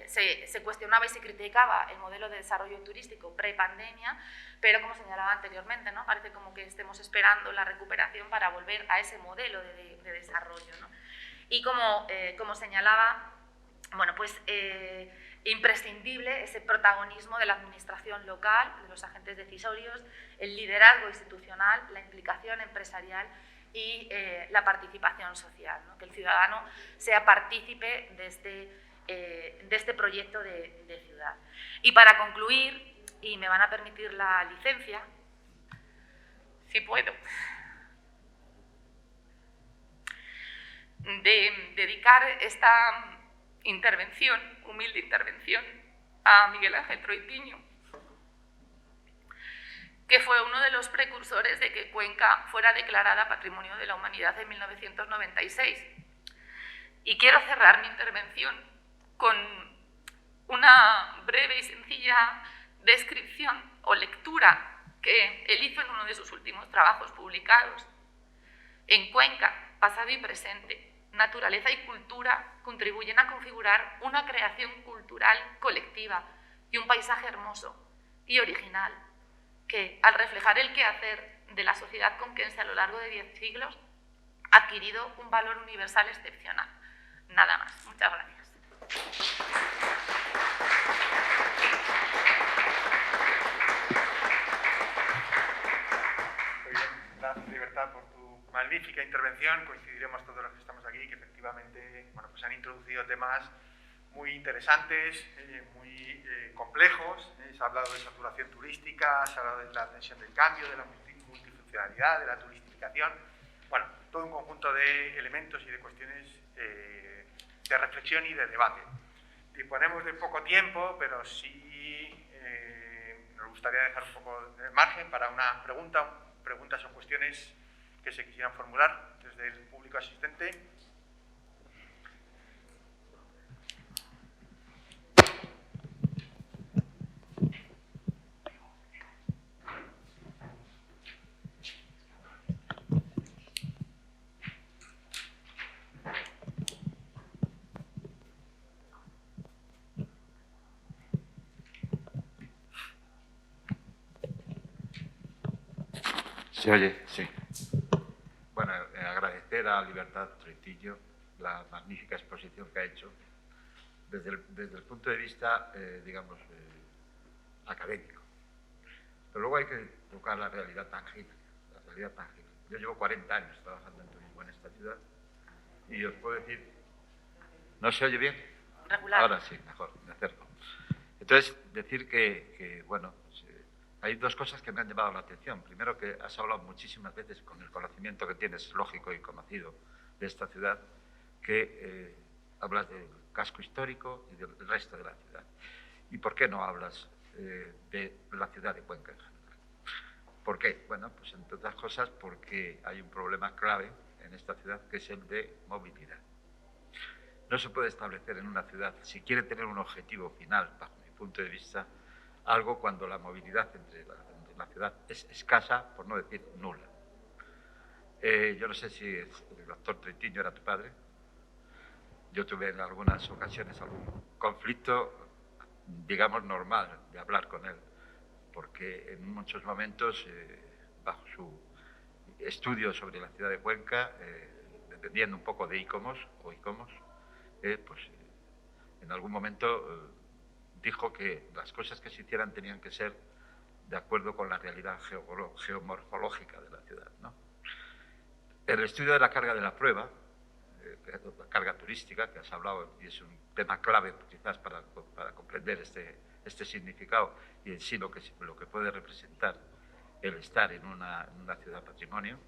se cuestionaba y se criticaba el modelo de desarrollo turístico pre-pandemia, pero como señalaba anteriormente, ¿no? Parece como que estemos esperando la recuperación para volver a ese modelo de desarrollo, ¿no? Y como señalaba, bueno, pues imprescindible ese protagonismo de la administración local, de los agentes decisorios, el liderazgo institucional, la implicación empresarial y la participación social, ¿no? Que el ciudadano sea partícipe de este proyecto de ciudad. Y para concluir, y me van a permitir la licencia, si puedo, de dedicar esta intervención, humilde intervención, a Miguel Ángel Troitiño, que fue uno de los precursores de que Cuenca fuera declarada Patrimonio de la Humanidad en 1996. Y quiero cerrar mi intervención con una breve y sencilla descripción o lectura que él hizo en uno de sus últimos trabajos publicados. En Cuenca, pasado y presente, naturaleza y cultura contribuyen a configurar una creación cultural colectiva y un paisaje hermoso y original que, al reflejar el quehacer de la sociedad conquense a lo largo de 10 siglos, ha adquirido un valor universal excepcional. Nada más. Muchas gracias. Muy bien. Gracias, Libertad, por tu magnífica intervención. Coincidiremos todos los que estamos aquí que efectivamente, bueno, pues han introducido temas muy interesantes, muy complejos. Se ha hablado de saturación turística, se ha hablado de la tensión del cambio, de la multifuncionalidad, de la turistificación. Bueno, todo un conjunto de elementos y de cuestiones de reflexión y de debate. Disponemos de poco tiempo, pero sí nos gustaría dejar un poco de margen para una pregunta. Preguntas o cuestiones que se quisieran formular desde el público asistente. ¿Se oye? Sí. Bueno, agradecer a Libertad Troitiño la magnífica exposición que ha hecho desde el punto de vista, digamos, académico. Pero luego hay que tocar la realidad tangible, Yo llevo 40 años trabajando en turismo en esta ciudad y os puedo decir... ¿No se oye bien? Regular. Ahora sí, mejor, me acerco. Entonces, decir que bueno... Hay dos cosas que me han llamado la atención. Primero, que has hablado muchísimas veces, con el conocimiento que tienes lógico y conocido de esta ciudad, que hablas del casco histórico y del resto de la ciudad. ¿Y por qué no hablas de la ciudad de Cuenca en general? ¿Por qué? Bueno, pues entre otras cosas porque hay un problema clave en esta ciudad, que es el de movilidad. No se puede establecer en una ciudad, si quiere tener un objetivo final, bajo mi punto de vista, algo cuando la movilidad entre la ciudad es escasa, por no decir nula. Yo no sé si el doctor Troitiño era tu padre. Yo tuve en algunas ocasiones algún conflicto, digamos, normal de hablar con él, porque en muchos momentos, bajo su estudio sobre la ciudad de Cuenca, dependiendo un poco de ICOMOS, pues en algún momento... dijo que las cosas que se hicieran tenían que ser de acuerdo con la realidad geomorfológica de la ciudad, ¿no? El estudio de la carga de la prueba la carga turística, que has hablado, y es un tema clave quizás para comprender este significado y en sí lo que puede representar el estar en una ciudad patrimonio.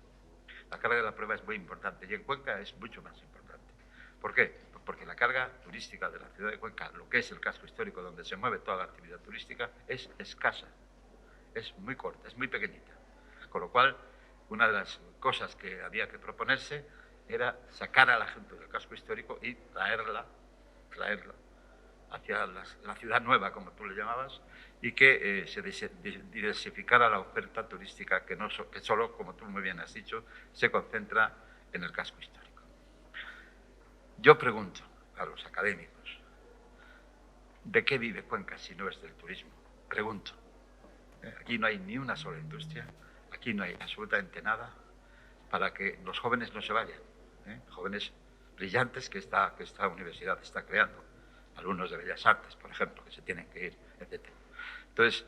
La carga de la prueba es muy importante y en Cuenca es mucho más importante. ¿Por qué? Porque la carga turística de la ciudad de Cuenca, lo que es el casco histórico donde se mueve toda la actividad turística, es escasa, es muy corta, es muy pequeñita. Con lo cual, una de las cosas que había que proponerse era sacar a la gente del casco histórico y traerla hacia la ciudad nueva, como tú le llamabas, y que se diversificara la oferta turística que solo, como tú muy bien has dicho, se concentra en el casco histórico. Yo pregunto a los académicos, ¿de qué vive Cuenca si no es del turismo? Pregunto. Aquí no hay ni una sola industria, aquí no hay absolutamente nada para que los jóvenes no se vayan, jóvenes brillantes que esta universidad está creando, alumnos de Bellas Artes, por ejemplo, que se tienen que ir, etc. Entonces,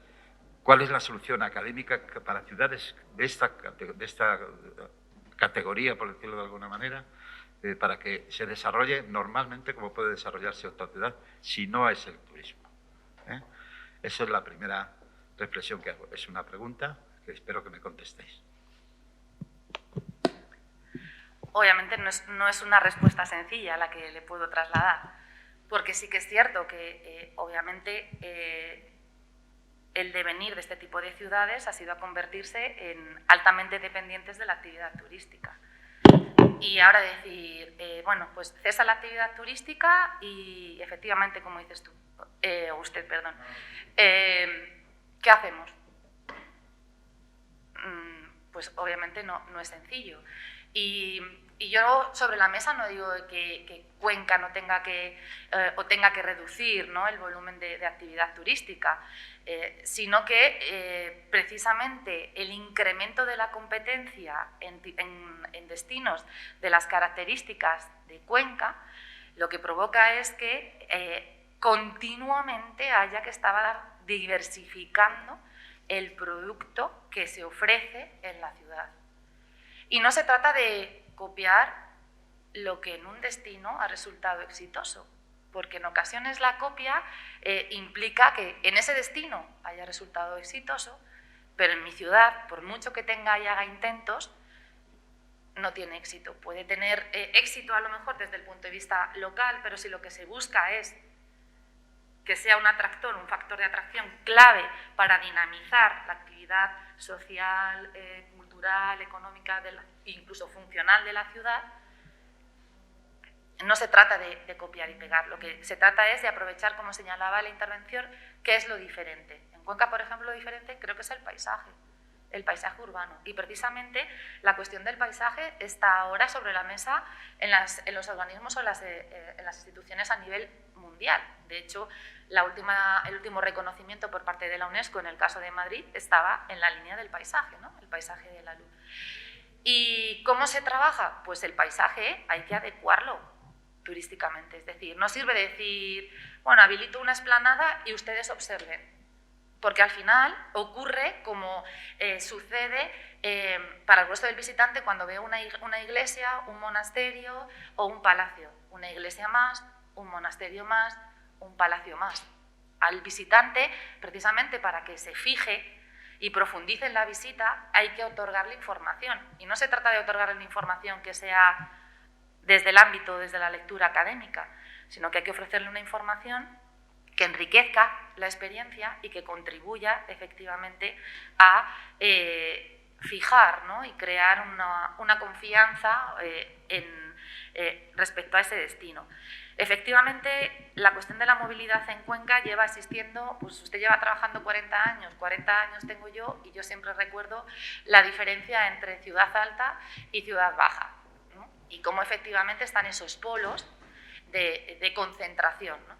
¿cuál es la solución académica para ciudades de esta categoría, por decirlo de alguna manera, para que se desarrolle normalmente como puede desarrollarse otra ciudad si no es el turismo? Esa es la primera reflexión que hago. Es una pregunta que espero que me contestéis. Obviamente no es una respuesta sencilla la que le puedo trasladar, porque sí que es cierto que obviamente el devenir de este tipo de ciudades ha sido a convertirse en altamente dependientes de la actividad turística. Y ahora decir, bueno, pues cesa la actividad turística y efectivamente, como dices tú, usted, perdón, ¿qué hacemos? Pues obviamente no es sencillo. Y yo sobre la mesa no digo que Cuenca no tenga que o tenga que reducir, ¿no?, el volumen de actividad turística, sino que precisamente el incremento de la competencia en destinos de las características de Cuenca lo que provoca es que continuamente haya que estar diversificando el producto que se ofrece en la ciudad. Y no se trata de copiar lo que en un destino ha resultado exitoso, porque en ocasiones la copia implica que en ese destino haya resultado exitoso, pero en mi ciudad, por mucho que tenga y haga intentos, no tiene éxito. Puede tener éxito a lo mejor desde el punto de vista local, pero si lo que se busca es que sea un atractor, un factor de atracción clave para dinamizar la actividad social, cultural, económica, incluso funcional de la ciudad, no se trata de copiar y pegar. Lo que se trata es de aprovechar, como señalaba la intervención, qué es lo diferente. En Cuenca, por ejemplo, lo diferente creo que es el paisaje urbano. Y precisamente la cuestión del paisaje está ahora sobre la mesa en los organismos o en las instituciones a nivel mundial. De hecho, el último reconocimiento por parte de la UNESCO en el caso de Madrid estaba en la línea del paisaje, ¿no?, el paisaje de la luz. ¿Y cómo se trabaja? Pues el paisaje hay que adecuarlo turísticamente. Es decir, no sirve decir, bueno, habilito una explanada y ustedes observen, porque al final ocurre como sucede para el resto del visitante cuando ve una iglesia, un monasterio o un palacio. Una iglesia más, un monasterio más, un palacio más. Al visitante, precisamente para que se fije y profundice en la visita, hay que otorgarle información. Y no se trata de otorgarle información que sea desde el ámbito, desde la lectura académica, sino que hay que ofrecerle una información que enriquezca la experiencia y que contribuya efectivamente a fijar, ¿no?, y crear una confianza respecto a ese destino. Efectivamente, la cuestión de la movilidad en Cuenca lleva existiendo, pues usted lleva trabajando 40 años tengo yo, y yo siempre recuerdo la diferencia entre ciudad alta y ciudad baja, ¿no?, y cómo efectivamente están esos polos de concentración, ¿no?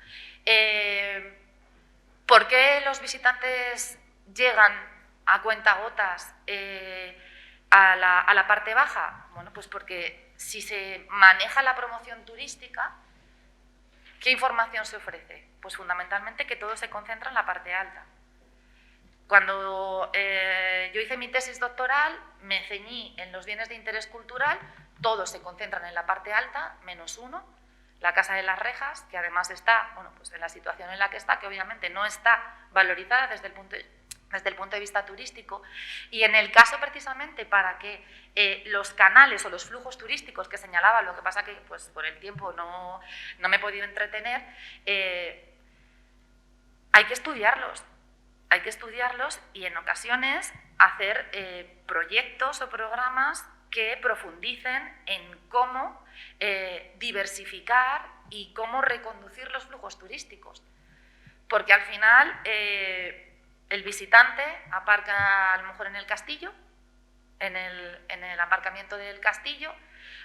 ¿Por qué los visitantes llegan a cuentagotas a la parte baja? Bueno, pues porque si se maneja la promoción turística, ¿qué información se ofrece? Pues fundamentalmente que todo se concentra en la parte alta. Cuando yo hice mi tesis doctoral, me ceñí en los bienes de interés cultural todos se concentran en la parte alta, menos uno, la Casa de las Rejas, que además está, bueno, pues en la situación en la que está, que obviamente no está valorizada desde el punto de vista turístico, y en el caso precisamente para que los canales o los flujos turísticos que señalaba, lo que pasa que pues por el tiempo no me he podido entretener, hay que estudiarlos y en ocasiones hacer proyectos o programas que profundicen en cómo diversificar y cómo reconducir los flujos turísticos. Porque al final el visitante aparca a lo mejor en el castillo, en el aparcamiento del castillo,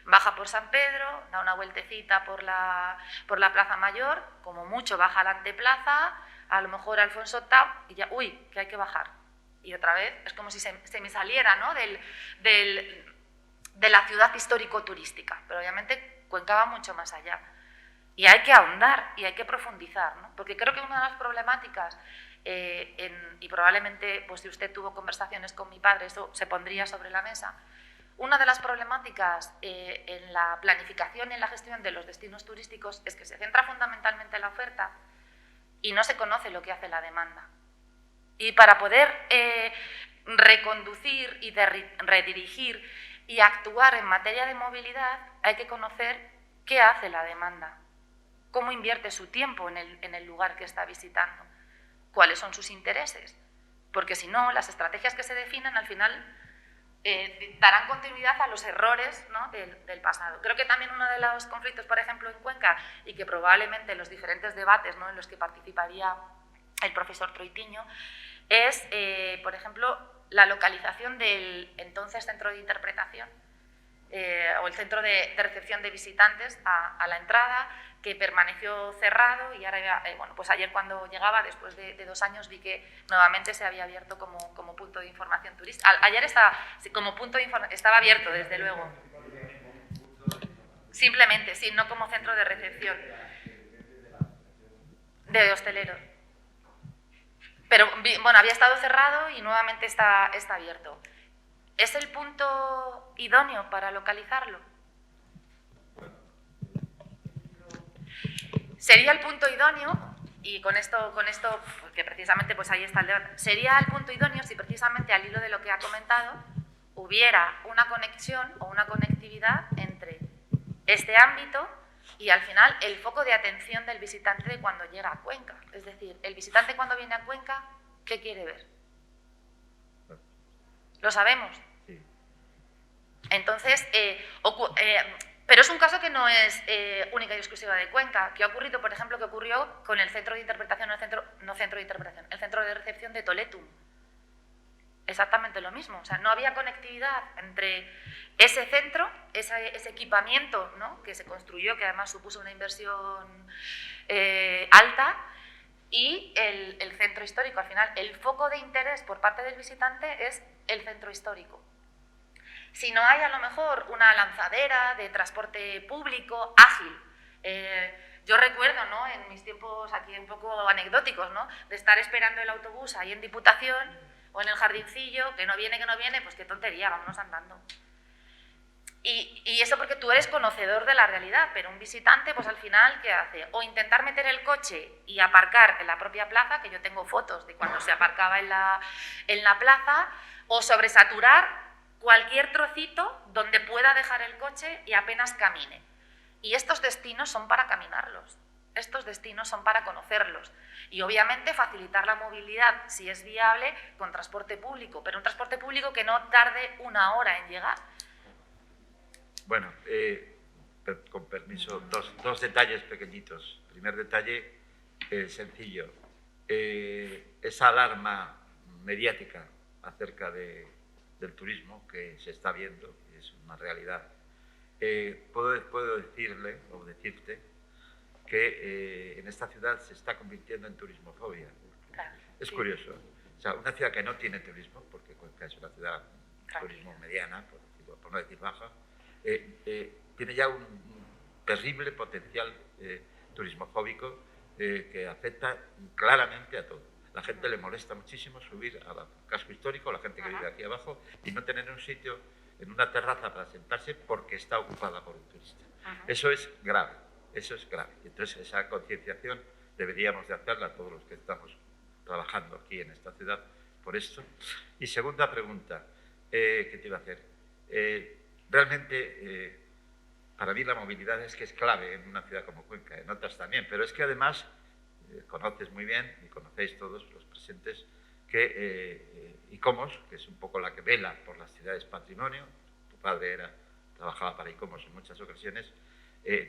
baja por San Pedro, da una vueltecita por la Plaza Mayor, como mucho baja a la anteplaza, a lo mejor Alfonso VIII, y ya, uy, que hay que bajar. Y otra vez es como si se me saliera, ¿no?, de la ciudad histórico-turística, pero obviamente Cuenca va mucho más allá. Y hay que ahondar y hay que profundizar, ¿no? Porque creo que una de las problemáticas, y probablemente pues, si usted tuvo conversaciones con mi padre, eso se pondría sobre la mesa, una de las problemáticas en la planificación y en la gestión de los destinos turísticos es que se centra fundamentalmente en la oferta y no se conoce lo que hace la demanda. Y para poder reconducir y redirigir y actuar en materia de movilidad hay que conocer qué hace la demanda, cómo invierte su tiempo en el lugar que está visitando, cuáles son sus intereses, porque si no, las estrategias que se definen al final darán continuidad a los errores, ¿no?, del pasado. Creo que también uno de los conflictos, por ejemplo, en Cuenca, y que probablemente en los diferentes debates, ¿no?, en los que participaría el profesor Troitiño, es, por ejemplo, la localización del entonces centro de interpretación o el centro de recepción de visitantes a la entrada, que permaneció cerrado y ahora, bueno, pues ayer cuando llegaba, después de 2 años, vi que nuevamente se había abierto como punto de información turística. Ayer como punto de estaba abierto, desde luego. Simplemente, sí, no como centro de recepción de hosteleros. Pero, bueno, había estado cerrado y nuevamente está abierto. ¿Es el punto idóneo para localizarlo? Sería el punto idóneo, y con esto, porque precisamente pues ahí está el debate, sería el punto idóneo si precisamente al hilo de lo que ha comentado hubiera una conexión o una conectividad entre este ámbito y al final el foco de atención del visitante de cuando llega a Cuenca. Es decir, el visitante cuando viene a Cuenca, ¿qué quiere ver? ¿Lo sabemos? Sí. Entonces, pero es un caso que no es única y exclusiva de Cuenca. ¿Qué ha ocurrido, por ejemplo, que ocurrió con el centro de interpretación, el centro de recepción de Toletum? Exactamente lo mismo. O sea, no había conectividad entre ese centro, ese equipamiento, ¿no?, que se construyó, que además supuso una inversión alta, y el centro histórico. Al final, el foco de interés por parte del visitante es el centro histórico. Si no hay a lo mejor una lanzadera de transporte público ágil, yo recuerdo, ¿no?, en mis tiempos aquí un poco anecdóticos, ¿no?, de estar esperando el autobús ahí en Diputación o en el jardincillo, que no viene, pues qué tontería, vámonos andando. Y eso porque tú eres conocedor de la realidad, pero un visitante, pues al final, ¿qué hace? O intentar meter el coche y aparcar en la propia plaza, que yo tengo fotos de cuando se aparcaba en la plaza, o sobresaturar cualquier trocito donde pueda dejar el coche y apenas camine. Y estos destinos son para caminarlos, estos destinos son para conocerlos. Y obviamente facilitar la movilidad, si es viable, con transporte público, pero un transporte público que no tarde 1 hora en llegar. Bueno, con permiso, dos detalles pequeñitos. Primer detalle, sencillo. Esa alarma mediática acerca del turismo que se está viendo, es una realidad. Puedo decirle o decirte que en esta ciudad se está convirtiendo en turismofobia. Claro, es sí. Curioso. O sea, una ciudad que no tiene turismo, porque Cuenca es una ciudad de turismo mediana, por no decir baja, tiene ya un terrible potencial turismofóbico que afecta claramente a todo. La gente le molesta muchísimo subir al casco histórico, la gente que vive aquí abajo, y no tener un sitio en una terraza para sentarse porque está ocupada por un turista. Eso es grave, eso es grave. Entonces, esa concienciación deberíamos de hacerla todos los que estamos trabajando aquí en esta ciudad por esto. Y segunda pregunta que te iba a hacer. Realmente, para mí la movilidad es que es clave en una ciudad como Cuenca, en otras también, pero es que además conoces muy bien y conocéis todos los presentes que ICOMOS, que es un poco la que vela por las ciudades patrimonio, tu padre trabajaba para ICOMOS en muchas ocasiones,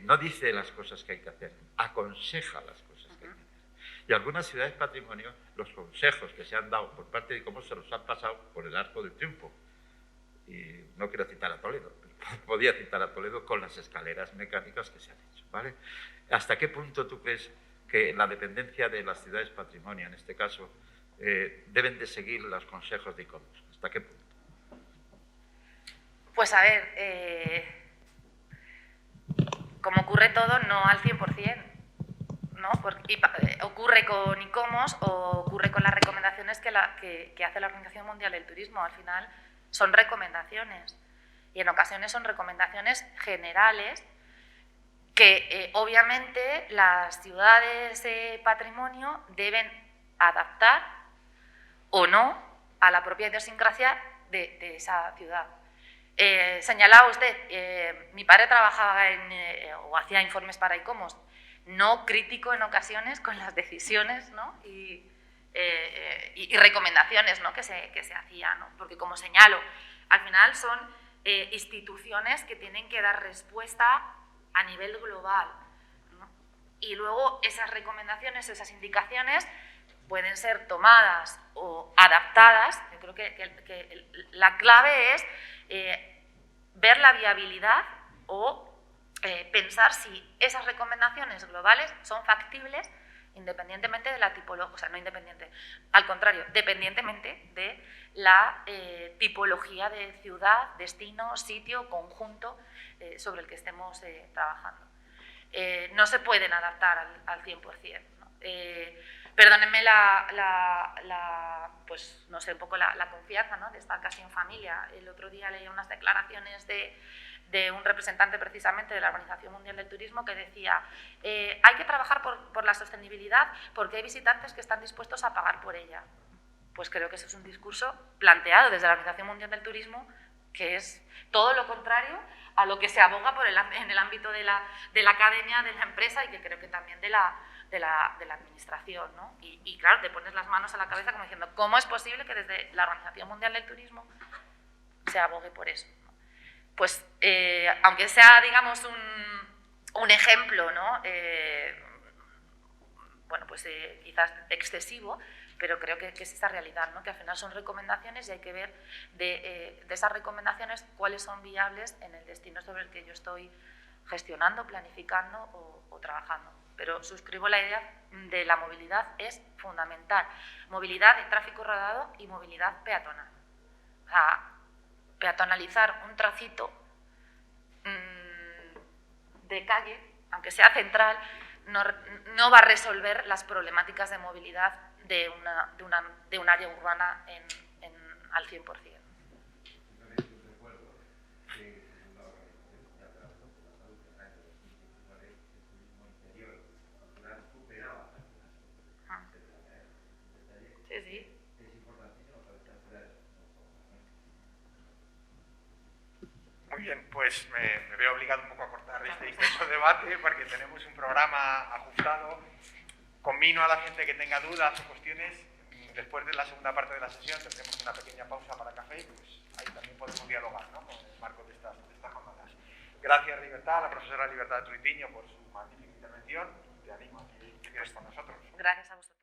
no dice las cosas que hay que hacer, aconseja las cosas que hay que hacer. Y algunas ciudades patrimonio, los consejos que se han dado por parte de ICOMOS se los han pasado por el arco del triunfo. Y no quiero citar a Toledo, pero podía citar a Toledo con las escaleras mecánicas que se han hecho, ¿vale? ¿Hasta qué punto tú crees que la dependencia de las ciudades patrimonio, en este caso, deben de seguir los consejos de ICOMOS? ¿Hasta qué punto? Pues a ver, como ocurre todo, no al 100%, ¿no? Ocurre con ICOMOS o ocurre con las recomendaciones que hace la Organización Mundial del Turismo. Al final son recomendaciones y en ocasiones son recomendaciones generales que obviamente las ciudades patrimonio deben adaptar o no a la propia idiosincrasia de esa ciudad. Señalaba usted, mi padre trabajaba o hacía informes para ICOMOS, no crítico en ocasiones con las decisiones, ¿no? y recomendaciones, ¿no? que se hacían, ¿no? Porque como señalo, al final son instituciones que tienen que dar respuesta a nivel global, ¿no? Y luego esas recomendaciones, esas indicaciones pueden ser tomadas o adaptadas. Yo creo que la clave es ver la viabilidad o pensar si esas recomendaciones globales son factibles independientemente de la tipología, o sea, no independiente, al contrario, dependientemente de la tipología de ciudad, destino, sitio, conjunto sobre el que estemos trabajando. No se pueden adaptar al 100%, ¿no? Perdónenme pues no sé, un poco la confianza, ¿no? De estar casi en familia. El otro día leí unas declaraciones de un representante precisamente de la Organización Mundial del Turismo que decía hay que trabajar por la sostenibilidad porque hay visitantes que están dispuestos a pagar por ella. Pues creo que eso es un discurso planteado desde la Organización Mundial del Turismo que es todo lo contrario a lo que se aboga en el ámbito de la academia, de la empresa y que creo que también de la administración, ¿no? Y claro, te pones las manos a la cabeza como diciendo ¿cómo es posible que desde la Organización Mundial del Turismo se abogue por eso? Pues aunque sea, digamos, un ejemplo, ¿no? Bueno, pues quizás excesivo, pero creo que es esta realidad, ¿no? Que al final son recomendaciones y hay que ver de esas recomendaciones cuáles son viables en el destino sobre el que yo estoy gestionando, planificando o trabajando. Pero suscribo la idea de la movilidad es fundamental. Movilidad de tráfico rodado y movilidad peatonal. O sea, peatonalizar un tracito de calle, aunque sea central, no va a resolver las problemáticas de movilidad de un área urbana al 100%. Sí, sí. Muy bien, pues me veo obligado un poco a cortar este intenso debate porque tenemos un programa ajustado. Conmino a la gente que tenga dudas o cuestiones. Después de la segunda parte de la sesión tendremos una pequeña pausa para café y pues ahí también podemos dialogar, ¿no? Con el marco de estas jornadas. Gracias, Libertad, a la profesora Libertad Truitiño por su magnífica intervención. Te animo a que quedes con nosotros. Gracias a vosotros.